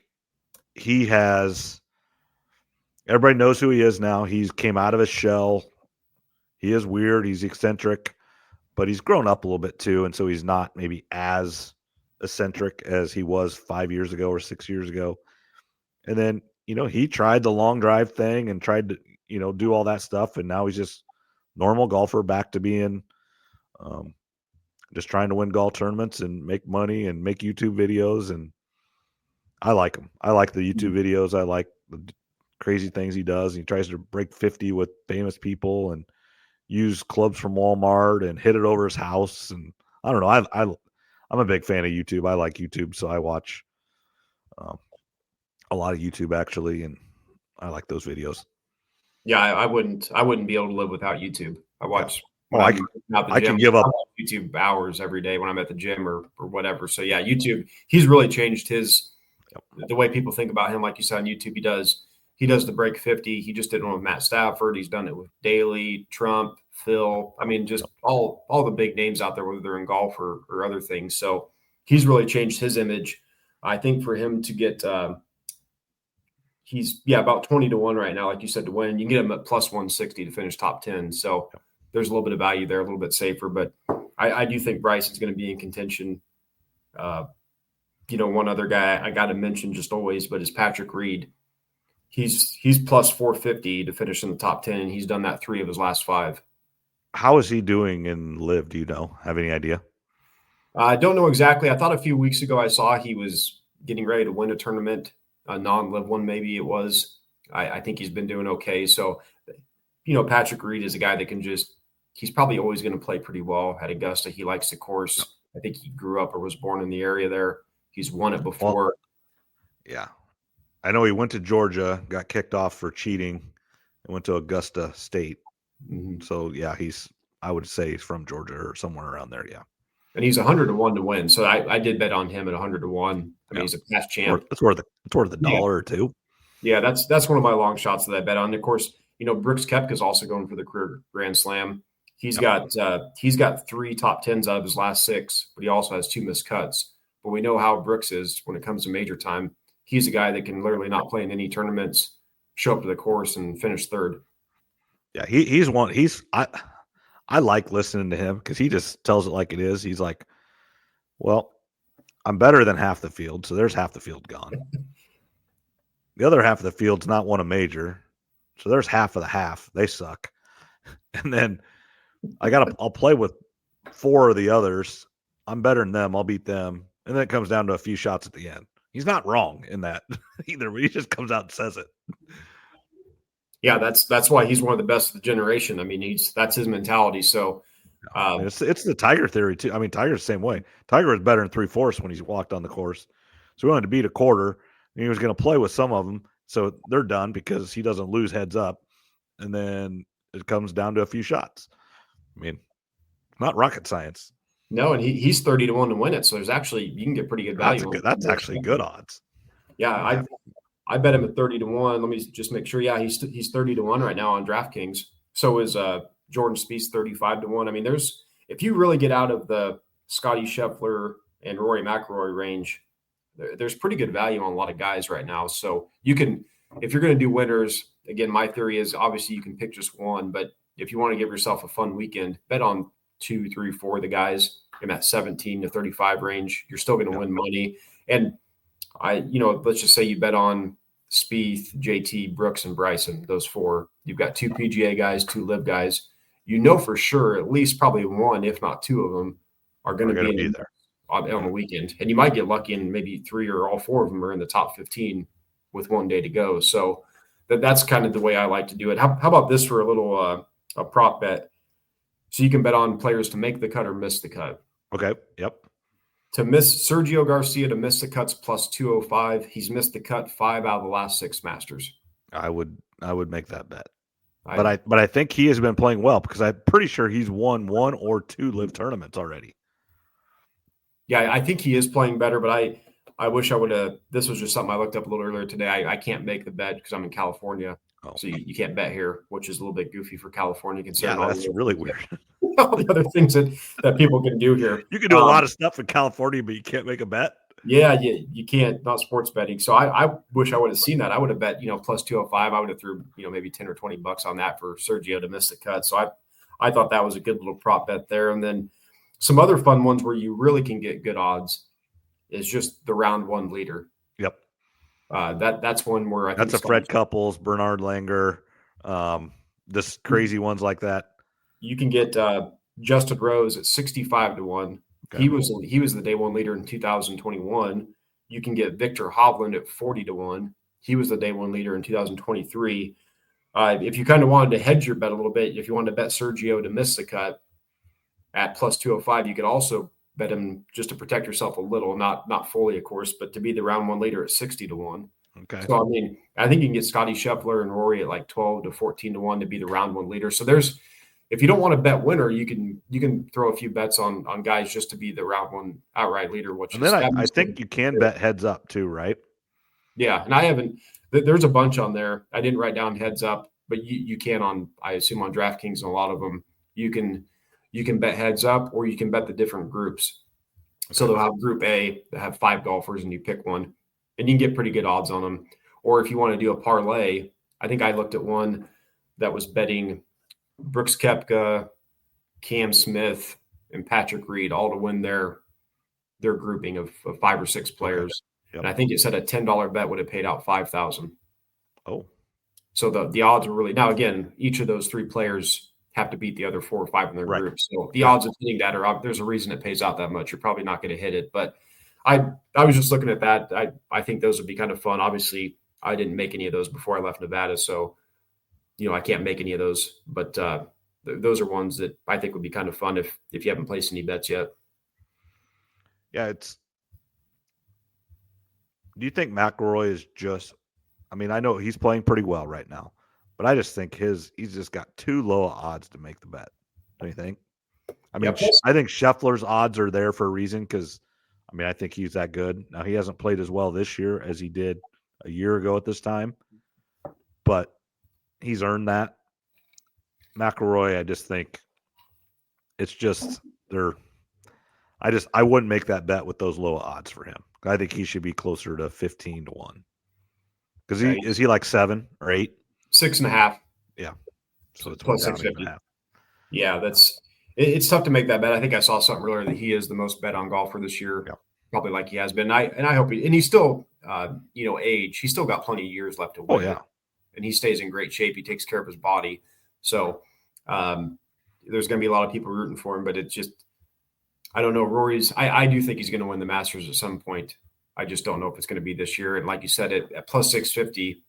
everybody knows who he is now. He's came out of his shell. He is weird. He's eccentric, but he's grown up a little bit too. And so he's not maybe as eccentric as he was 5 years ago or 6 years ago. And then, he tried the long drive thing and tried to, do all that stuff. And now he's just normal golfer back to being just trying to win golf tournaments and make money and make YouTube videos. And I like him. I like the YouTube videos. I like the crazy things he does. He tries to break 50 with famous people and use clubs from Walmart and hit it over his house. And I don't know. I'm a big fan of YouTube. I like YouTube, so I watch a lot of YouTube actually, and I like those videos. Yeah, I wouldn't be able to live without YouTube. I watch. I can give up YouTube hours every day when I'm at the gym or whatever. So yeah, YouTube. He's really changed the way people think about him. Like you said on YouTube, he does the break 50. He just did one with Matt Stafford. He's done it with Daly, Trump, Phil. I mean, just all the big names out there, whether they're in golf or other things. So he's really changed his image. I think for him to get He's about 20 to 1 right now, like you said, to win. You can get him at plus 160 to finish top 10. So there's a little bit of value there, a little bit safer. But I do think Bryce is going to be in contention. One other guy I got to mention just always, but is Patrick Reed. He's plus 450 to finish in the top 10, and he's done that 3 of his last 5. How is he doing in Live? Do you know? Have any idea? I don't know exactly. I thought a few weeks ago I saw he was getting ready to win a tournament, a non-Live one maybe it was. I think he's been doing okay. So, Patrick Reed is a guy that he's probably always going to play pretty well at Augusta. He likes the course. I think he grew up or was born in the area there. He's won it before. Well, yeah. I know he went to Georgia, got kicked off for cheating, and went to Augusta State. Mm-hmm. So, yeah, I would say he's from Georgia or somewhere around there, yeah. And he's 100 to 1 to win. So I did bet on him at 100 to 1. I mean, he's a past champ. It's worth a dollar or two. Yeah, that's one of my long shots that I bet on. And of course, Brooks Koepka is also going for the career Grand Slam. He's got 3 top 10s out of his last 6, but he also has 2 missed cuts. But we know how Brooks is when it comes to major time. He's a guy that can literally not play in any tournaments, show up to the course and finish 3rd. Yeah, he's one. I like listening to him because he just tells it like it is. He's like, well, I'm better than half the field, so there's half the field gone. The other half of the field's not won a major, so there's half of the half. They suck. And then I'll play with 4 of the others. I'm better than them. I'll beat them. And then it comes down to a few shots at the end. He's not wrong in that either, but he just comes out and says it. Yeah, that's why he's one of the best of the generation. I mean, that's his mentality. So it's the Tiger theory too. I mean, Tiger's the same way. Tiger was better than 3/4 when he walked on the course. So he wanted to beat a quarter, and he was going to play with some of them. So they're done because he doesn't lose heads up. And then it comes down to a few shots. I mean, not rocket science. No, and he's 30 to 1 to win it. So you can get pretty good value. That's actually good odds. Yeah, I bet him at 30 to 1. Let me just make sure. Yeah, he's 30 to 1 right now on DraftKings. So is Jordan Spieth 35 to 1. I mean, if you really get out of the Scotty Scheffler and Rory McIlroy range, there's pretty good value on a lot of guys right now. So you can, if you're going to do winners, again, my theory is obviously you can pick just one, but if you want to give yourself a fun weekend, bet on 2, 3, 4 of the guys in that 17 to 35 range. You're still going to win money. And let's just say you bet on Spieth, JT, Brooks, and Bryson, those 4. You've got 2 PGA guys, 2 Live guys. For sure at least probably 1, if not 2 of them are going to be there on the weekend. And you might get lucky and maybe 3 or all 4 of them are in the top 15 with 1 day to go. So that's kind of the way I like to do it. How about this for a little a prop bet? So you can bet on players to make the cut or miss the cut. Okay. Yep. To miss Sergio Garcia to miss the cuts plus 205. He's missed the cut 5 out of the last 6 Masters. I would make that bet. But I think he has been playing well because I'm pretty sure he's won 1 or 2 Live tournaments already. Yeah, I think he is playing better, but I wish I would have. This was just something I looked up a little earlier today. I can't make the bet because I'm in California. Oh. So you can't bet here, which is a little bit goofy for California considering that's really weird. All the other things that people can do here. You can do a lot of stuff in California, but you can't make a bet. Yeah, you can't, not sports betting. So I wish I would have seen that. I would have bet, plus 205. I would have threw, maybe 10 or 20 bucks on that for Sergio to miss the cut. So I thought that was a good little prop bet there. And then some other fun ones where you really can get good odds is just the round 1 leader. Yep. That's one where I think that's a Fred Couples, Bernard Langer, this crazy ones like that. You can get Justin Rose at 65 to 1. Okay. He was the day 1 leader in 2021. You can get Victor Hovland at 40 to 1. He was the day 1 leader in 2023. If you kind of wanted to hedge your bet a little bit, if you wanted to bet Sergio to miss the cut at plus 205, you could also bet him just to protect yourself a little, not fully, of course, but to be the round 1 leader at 60 to 1. Okay. So, I mean, I think you can get Scotty Scheffler and Rory at like 12 to 14 to 1 to be the round 1 leader. So if you don't want to bet winner, you can throw a few bets on guys just to be the round 1 outright leader. Which and then I think you can bet heads up too, right? Yeah, and there's a bunch on there. I didn't write down heads up, but you can I assume on DraftKings and a lot of them you can bet heads up or you can bet the different groups. Okay. So they'll have Group A that have 5 golfers and you pick one, and you can get pretty good odds on them. Or if you want to do a parlay, I think I looked at one that was betting Brooks Koepka, Cam Smith, and Patrick Reed all to win their grouping of 5 or 6 players. Yep. And I think it said a $10 bet would have paid out 5,000. Oh, so the odds were really, now again, each of those 3 players have to beat the other 4 or 5 in their Right. group. So the odds of hitting that are, there's a reason it pays out that much. You're probably not going to hit it, but I was just looking at that. I think those would be kind of fun. Obviously, I didn't make any of those before I left Nevada, so I can't make any of those. But those are ones that I think would be kind of fun if you haven't placed any bets yet. Yeah, do you think McIlroy is just? I mean, I know he's playing pretty well right now, but I just think he's just got too low odds to make the bet. Don't you think? I mean, I think Scheffler's odds are there for a reason because, I mean, I think he's that good. Now, he hasn't played as well this year as he did a year ago at this time, but he's earned that. McIlroy, I just think it's just I wouldn't make that bet with those low odds for him. I think he should be closer to 15-1. Because is he like 7 or 8? 6.5. Yeah. So it's plus 650. Yeah, it's tough to make that bet. I think I saw something earlier that he is the most bet on golfer this year, probably like he has been. And I hope he's still, age. He's still got plenty of years left to win. Oh yeah, and he stays in great shape. He takes care of his body. So there's going to be a lot of people rooting for him, but it's just, I don't know. Rory's, I do think he's going to win the Masters at some point. I just don't know if it's going to be this year. And like you said, at plus 650,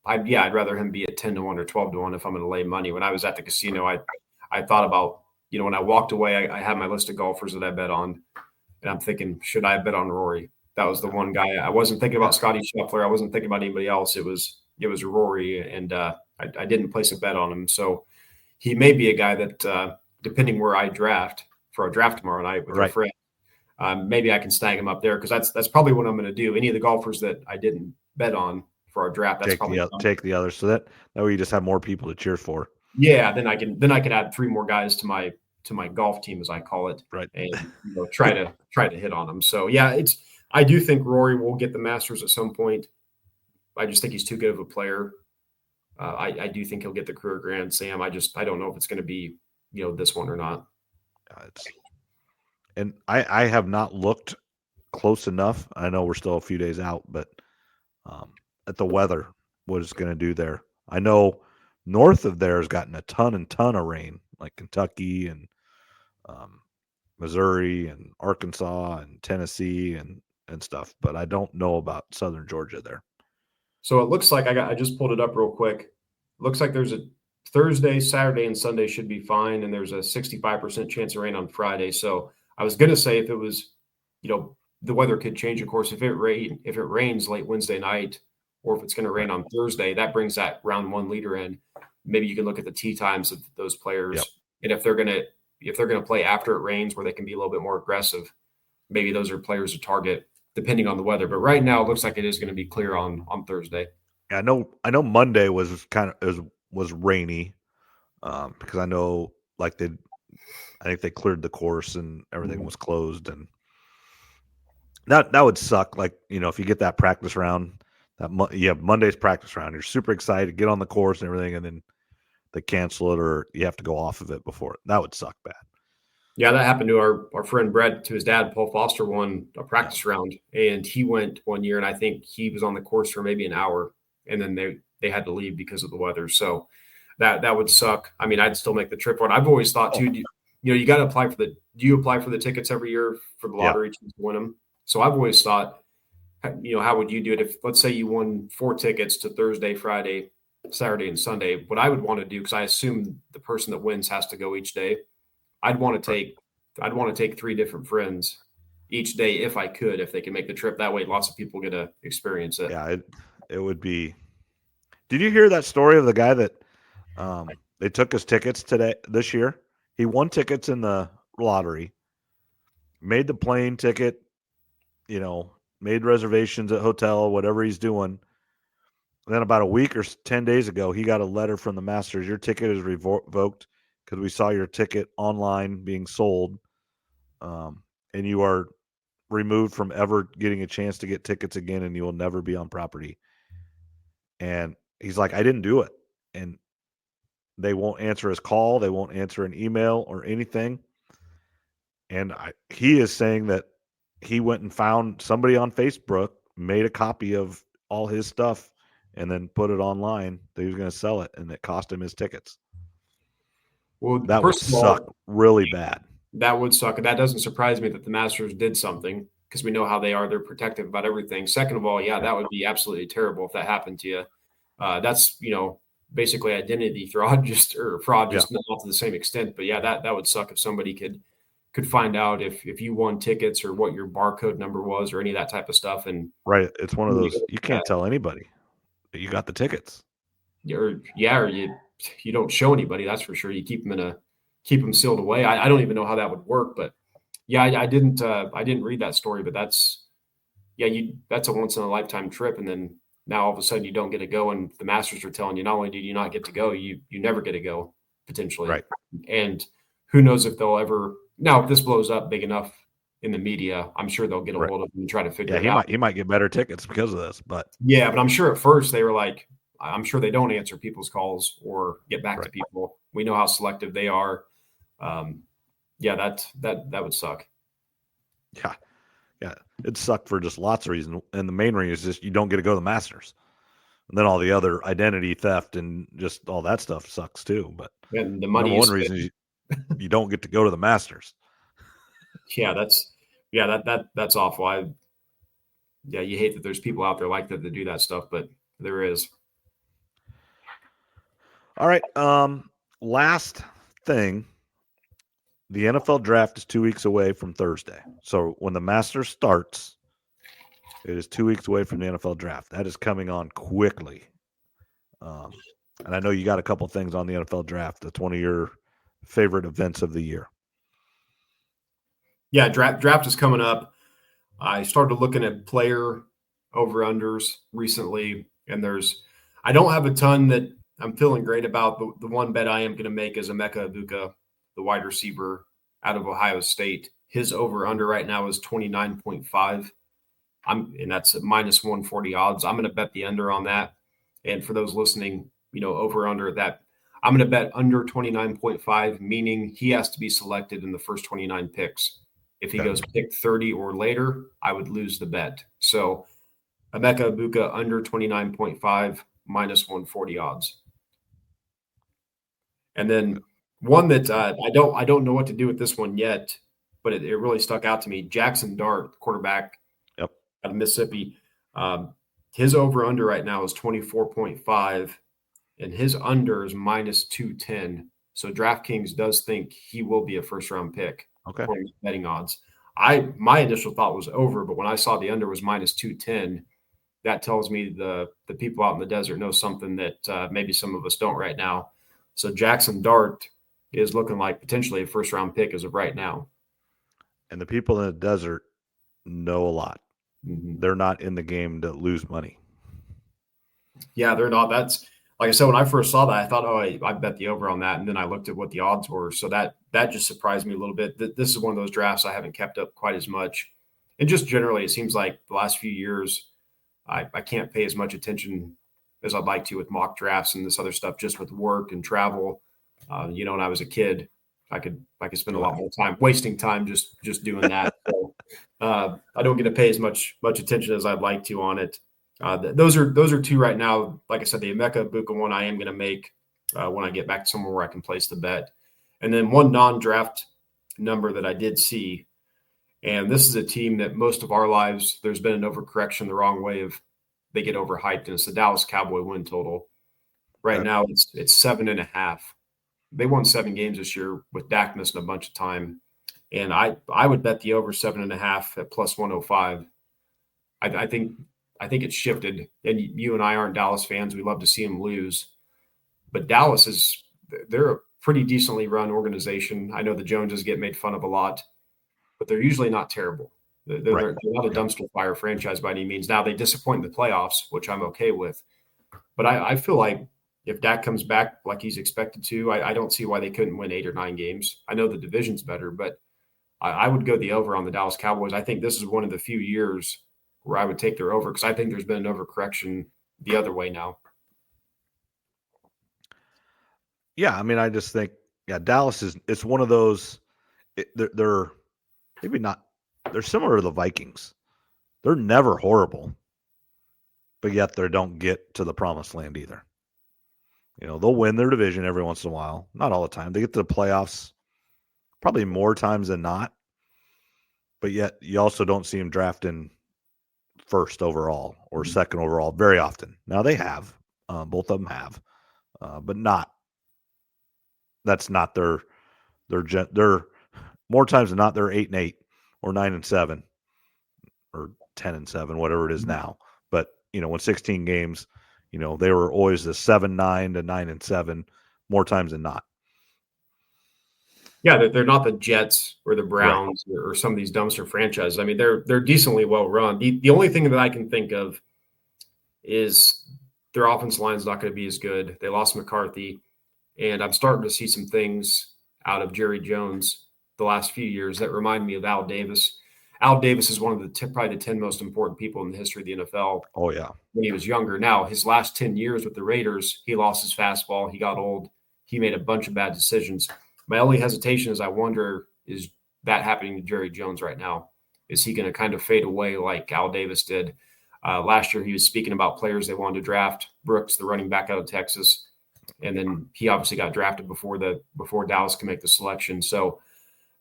I'd rather him be at 10-1 or 12-1 if I'm going to lay money. When I was at the casino, I thought about, when I walked away, I had my list of golfers that I bet on, and I'm thinking, should I bet on Rory? That was the one guy. I wasn't thinking about Scotty Scheffler. I wasn't thinking about anybody else. It was Rory, and I didn't place a bet on him. So he may be a guy that, depending where I draft for our draft tomorrow night with our friend, maybe I can snag him up there because that's probably what I'm going to do. Any of the golfers that I didn't bet on for our draft, that's take the others, so that way you just have more people to cheer for. Yeah, then I can add 3 more guys to my golf team, as I call it, right? And try to hit on them. So yeah, I do think Rory will get the Masters at some point. I just think he's too good of a player. I do think he'll get the career Grand Slam. I don't know if it's going to be this one or not. And I have not looked close enough. I know we're still a few days out, but at the weather, what it's going to do there. I know north of there has gotten a ton of rain, like Kentucky and Missouri and Arkansas and Tennessee and stuff, but I don't know about southern Georgia there. So it looks like I just pulled it up real quick. Looks like there's a Thursday, Saturday, and Sunday should be fine, and there's a 65% chance of rain on Friday. So I was going to say if it was, the weather could change, of course. If it rains late Wednesday night, or if it's going to rain on Thursday, that brings that round 1 leader in. Maybe you can look at the tee times of those players, and if they're going to play after it rains, where they can be a little bit more aggressive, maybe those are players to target depending on the weather. But right now, it looks like it is going to be clear on Thursday. Yeah, I know Monday was was rainy, because I know I think they cleared the course and everything was closed, and that would suck. Like, if you get that practice round, you have Monday's practice round, you're super excited, get on the course and everything, and then they cancel it or you have to go off of it before it. That would suck bad. Yeah, that happened to our friend Brett, to his dad. Paul Foster won a practice round, and he went one year, and I think he was on the course for maybe an hour, and then they had to leave because of the weather. So that would suck. I mean, I'd still make the trip for it. I've always thought too, you got to apply for do you apply for the tickets every year for the lottery to win them? So I've always thought, how would you do it if, let's say, you won 4 tickets to Thursday, Friday, Saturday, and Sunday? What I would want to do, because I assume the person that wins has to go each day, I'd want to take 3 different friends each day if they can make the trip. That way, lots of people get to experience it. Yeah, it would be. Did you hear that story of the guy that they took his tickets this year? He won tickets in the lottery, made the plane ticket, made reservations at hotel, whatever he's doing. And then about a week or 10 days ago, he got a letter from the Masters. Your ticket is revoked because we saw your ticket online being sold, and you are removed from ever getting a chance to get tickets again, and you will never be on property And he's like, I didn't do it. And they won't answer his call. They won't answer an email or anything. And he is saying that he went and found somebody on Facebook, made a copy of all his stuff, and then put it online that he was going to sell it, and it cost him his tickets. Well, That would first of all, suck really bad. that would suck. And that doesn't surprise me that the Masters did something because we know how they are. They're protective about everything. Second of all, yeah, that would be absolutely terrible if that happened to you. That's, basically identity fraud, just not to the same extent. But yeah, that would suck if somebody could find out if you won tickets or what your barcode number was or any of that type of stuff. And Right. It's one of those, you can't tell anybody that you got the tickets. or you don't show anybody, that's for sure. You keep them sealed away. I don't even know how that would work, but yeah, I didn't read that story, but that's a once in a lifetime trip. And then now all of a sudden you don't get to go. And the Masters are telling you, not only do you not get to go, you never get to go potentially. Right. And who knows if they'll ever, now if this blows up big enough in the media, I'm sure they'll get a hold of him and try to figure it out. He might get better tickets because of this, but I'm sure at first they were like, I'm sure they don't answer people's calls or get back to people. We know how selective they are. That would suck. Yeah. It'd suck for just lots of reasons. And the main reason is just you don't get to go to the Masters. And then all the other identity theft and just all that stuff sucks too. But and the money one reason is you don't get to go to the Masters. Yeah, that's awful. You hate that there's people out there like that do that stuff, but there is. All right. Last thing, the NFL draft is 2 weeks away from Thursday. So when the Masters starts, it is 2 weeks away from the NFL draft. That is coming on quickly. And I know you got a couple things on the NFL draft. That's one of your favorite events of the year. Yeah, draft is coming up. I started looking at player over-unders recently, and I don't have a ton that I'm feeling great about. The one bet I am going to make is Emeka Egbuka, the wide receiver out of Ohio State. His over-under right now is 29.5. And that's at minus 140 odds. I'm going to bet the under on that. And for those listening, over-under that, I'm going to bet under 29.5, meaning he has to be selected in the first 29 picks. If he goes pick 30 or later, I would lose the bet. So Emeka Egbuka under 29.5, minus 140 odds. And then one that I don't know what to do with this one yet, but it really stuck out to me. Jackson Dart, quarterback out of Mississippi. His over-under right now is 24.5, and his under is minus 210. So DraftKings does think he will be a first-round pick. Okay. Betting odds. My initial thought was over, but when I saw the under was minus 210, that tells me the people out in the desert know something that maybe some of us don't right now. So Jackson Dart is looking like potentially a first-round pick as of right now. And the people in the desert know a lot. Mm-hmm. They're not in the game to lose money. Yeah, they're not. That's like I said, when I first saw that, I thought, I bet the over on that. And then I looked at what the odds were. So that just surprised me a little bit. This is one of those drafts I haven't kept up quite as much. And just generally, it seems like the last few years, I can't pay as much attention as I'd like to with mock drafts and this other stuff, just with work and travel. When I was a kid, I could spend a lot more time wasting time just doing that. So I don't get to pay as much attention as I'd like to on it. Those are two right now. Like I said, the Emeka Egbuka one I am going to make when I get back somewhere where I can place the bet. And then one non-draft number that I did see, and this is a team that most of our lives there's been an overcorrection the wrong way of they get overhyped, and it's the Dallas Cowboy win total. Right now it's 7.5. They won 7 games this year with Dak missing a bunch of time, and I would bet the over 7.5 at plus 105. I think it's shifted, and you and I aren't Dallas fans. We love to see them lose, but Dallas they're a pretty decently run organization. I know the Joneses get made fun of a lot, but they're usually not terrible. They're not a dumpster fire franchise by any means. Now they disappoint in the playoffs, which I'm okay with, but I feel like if Dak comes back like he's expected to, I don't see why they couldn't win 8 or 9 games. I know the division's better, but I would go the over on the Dallas Cowboys. I think this is one of the few years where I would take their over because I think there's been an overcorrection the other way now. Yeah, I mean, I just think, Dallas it's one of those. They're maybe not. They're similar to the Vikings. They're never horrible, but yet they don't get to the promised land either. They'll win their division every once in a while, not all the time. They get to the playoffs probably more times than not, but yet you also don't see them drafting first overall or second overall very often. Now they have, both of them have, but not. That's not their more times than not. They're 8-8 or 9-7 or 10-7, whatever it is now. But when 16 games, they were always the 7-9 to 9-7 more times than not. Yeah, they're not the Jets or the Browns or some of these dumpster franchises. I mean, they're decently well run. The only thing that I can think of is their offensive line is not going to be as good. They lost McCarthy, and I'm starting to see some things out of Jerry Jones the last few years that remind me of Al Davis. Al Davis is one of the probably the 10 most important people in the history of the NFL. Oh, yeah. When he was younger. Now, his last 10 years with the Raiders, he lost his fastball. He got old. He made a bunch of bad decisions. My only hesitation is I wonder, is that happening to Jerry Jones right now? Is he going to kind of fade away like Al Davis did? Last year, he was speaking about players they wanted to draft. Brooks, the running back out of Texas. And then he obviously got drafted before Dallas can make the selection. So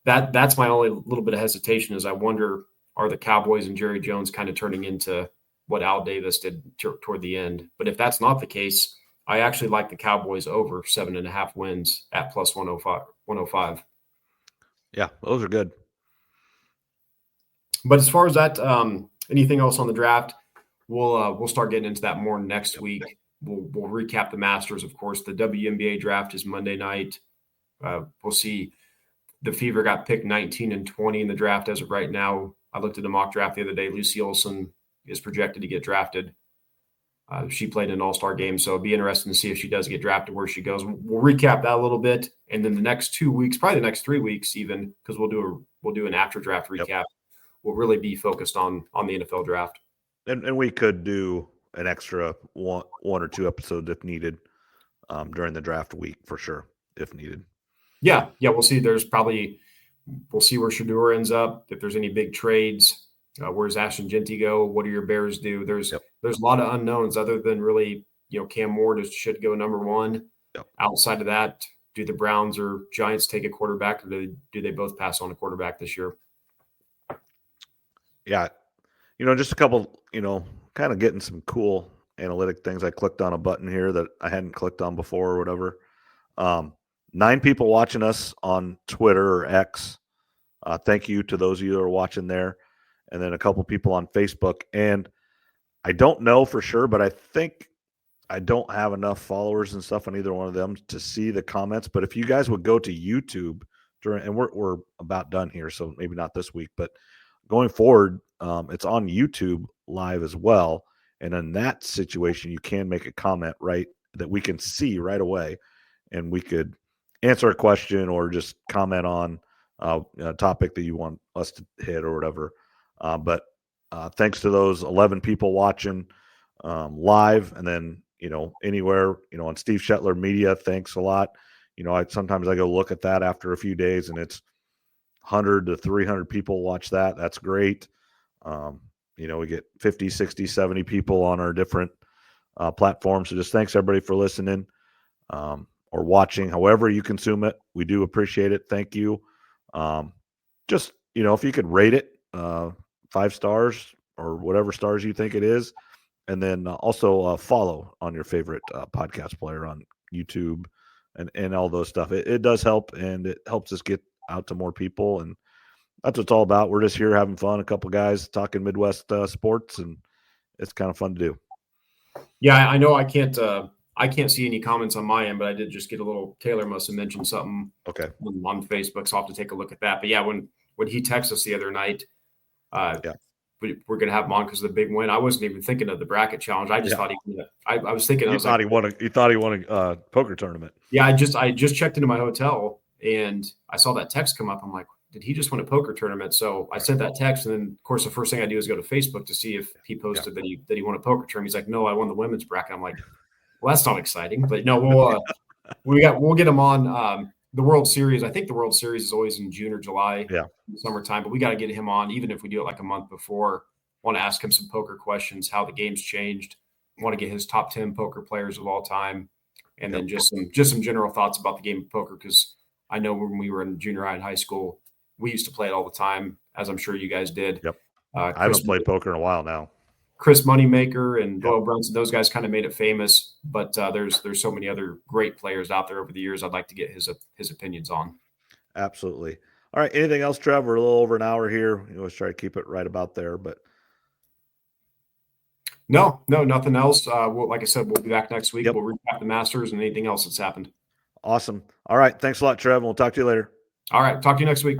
that's my only little bit of hesitation is I wonder, are the Cowboys and Jerry Jones kind of turning into what Al Davis did toward the end? But if that's not the case, I actually like the Cowboys over 7.5 wins at plus 105. Yeah, those are good. But as far as that, anything else on the draft, we'll start getting into that more next week. We'll recap the Masters, of course. The WNBA draft is Monday night. We'll see. The Fever got picked 19 and 20 in the draft as of right now. I looked at the mock draft the other day. Lucy Olson is projected to get drafted. She played an all-star game, so it'll be interesting to see if she does get drafted, where she goes. We'll recap that a little bit, and then the next 2 weeks, probably the next 3 weeks even, because we'll do an after-draft recap. Yep. We'll really be focused on the NFL draft. And we could do an extra one or two episodes if needed during the draft week for sure, if needed. Yeah, we'll see. We'll see where Shedeur ends up. If there's any big trades, where's Ashton Genty go? What do your Bears do? There's a lot of unknowns other than really, Cam Ward should go number one. Yep. Outside of that, do the Browns or Giants take a quarterback, or do they both pass on a quarterback this year? Yeah, just a couple, kind of getting some cool analytic things. I clicked on a button here that I hadn't clicked on before or whatever. 9 people watching us on Twitter or X. Thank you to those of you that are watching there. And then a couple people on Facebook. And I don't know for sure, but I think I don't have enough followers and stuff on either one of them to see the comments. But if you guys would go to YouTube and we're about done here, so maybe not this week, but going forward, it's on YouTube live as well. And in that situation, you can make a comment, right, that we can see right away. And we could answer a question or just comment on a topic that you want us to hit or whatever. But thanks to those 11 people watching live, and then, anywhere, on Steve Shetler Media, thanks a lot. Sometimes I go look at that after a few days, and it's 100 to 300 people watch that. That's great. We get 50, 60, 70 people on our different platforms. So just thanks everybody for listening or watching, however you consume it. We do appreciate it. Thank you. Just, if you could rate it 5 stars or whatever stars you think it is. And then also follow on your favorite podcast player on YouTube and all those stuff. It does help, and it helps us get out to more people. And that's what it's all about. We're just here having fun. A couple guys talking Midwest sports, and it's kind of fun to do. Yeah, I know I can't see any comments on my end, but I did just get a little. Taylor must have mentioned something on Facebook, so I'll have to take a look at that. But yeah, when he texted us the other night, we're going to have him on because of the big win. I wasn't even thinking of the bracket challenge. I just thought I was thinking. You thought he won a poker tournament. Yeah, I just checked into my hotel and I saw that text come up. I'm like, did he just win a poker tournament? So I sent that text, and then of course the first thing I do is go to Facebook to see if he posted that he won a poker tournament. He's like, no, I won the women's bracket. I'm like, well, that's not exciting, but no, We'll get him on the World Series. I think the World Series is always in June or July, Yeah. in the summertime, but we got to get him on, even if we do it like a month before. Want to ask him some poker questions, how the game's changed. Want to get his top 10 poker players of all time, and then just some general thoughts about the game of poker, because I know when we were in junior high and high school, we used to play it all the time, as I'm sure you guys did. Yep. I haven't played poker in a while now. Chris Moneymaker and Doyle Brunson, those guys kind of made it famous, but there's so many other great players out there over the years. I'd like to get his opinions on. Absolutely. All right. Anything else, Trevor? We're a little over an hour here. You always try to keep it right about there, but no, nothing else. Like I said, we'll be back next week. Yep. We'll recap the Masters and anything else that's happened. Awesome. All right. Thanks a lot, Trevor. We'll talk to you later. All right. Talk to you next week.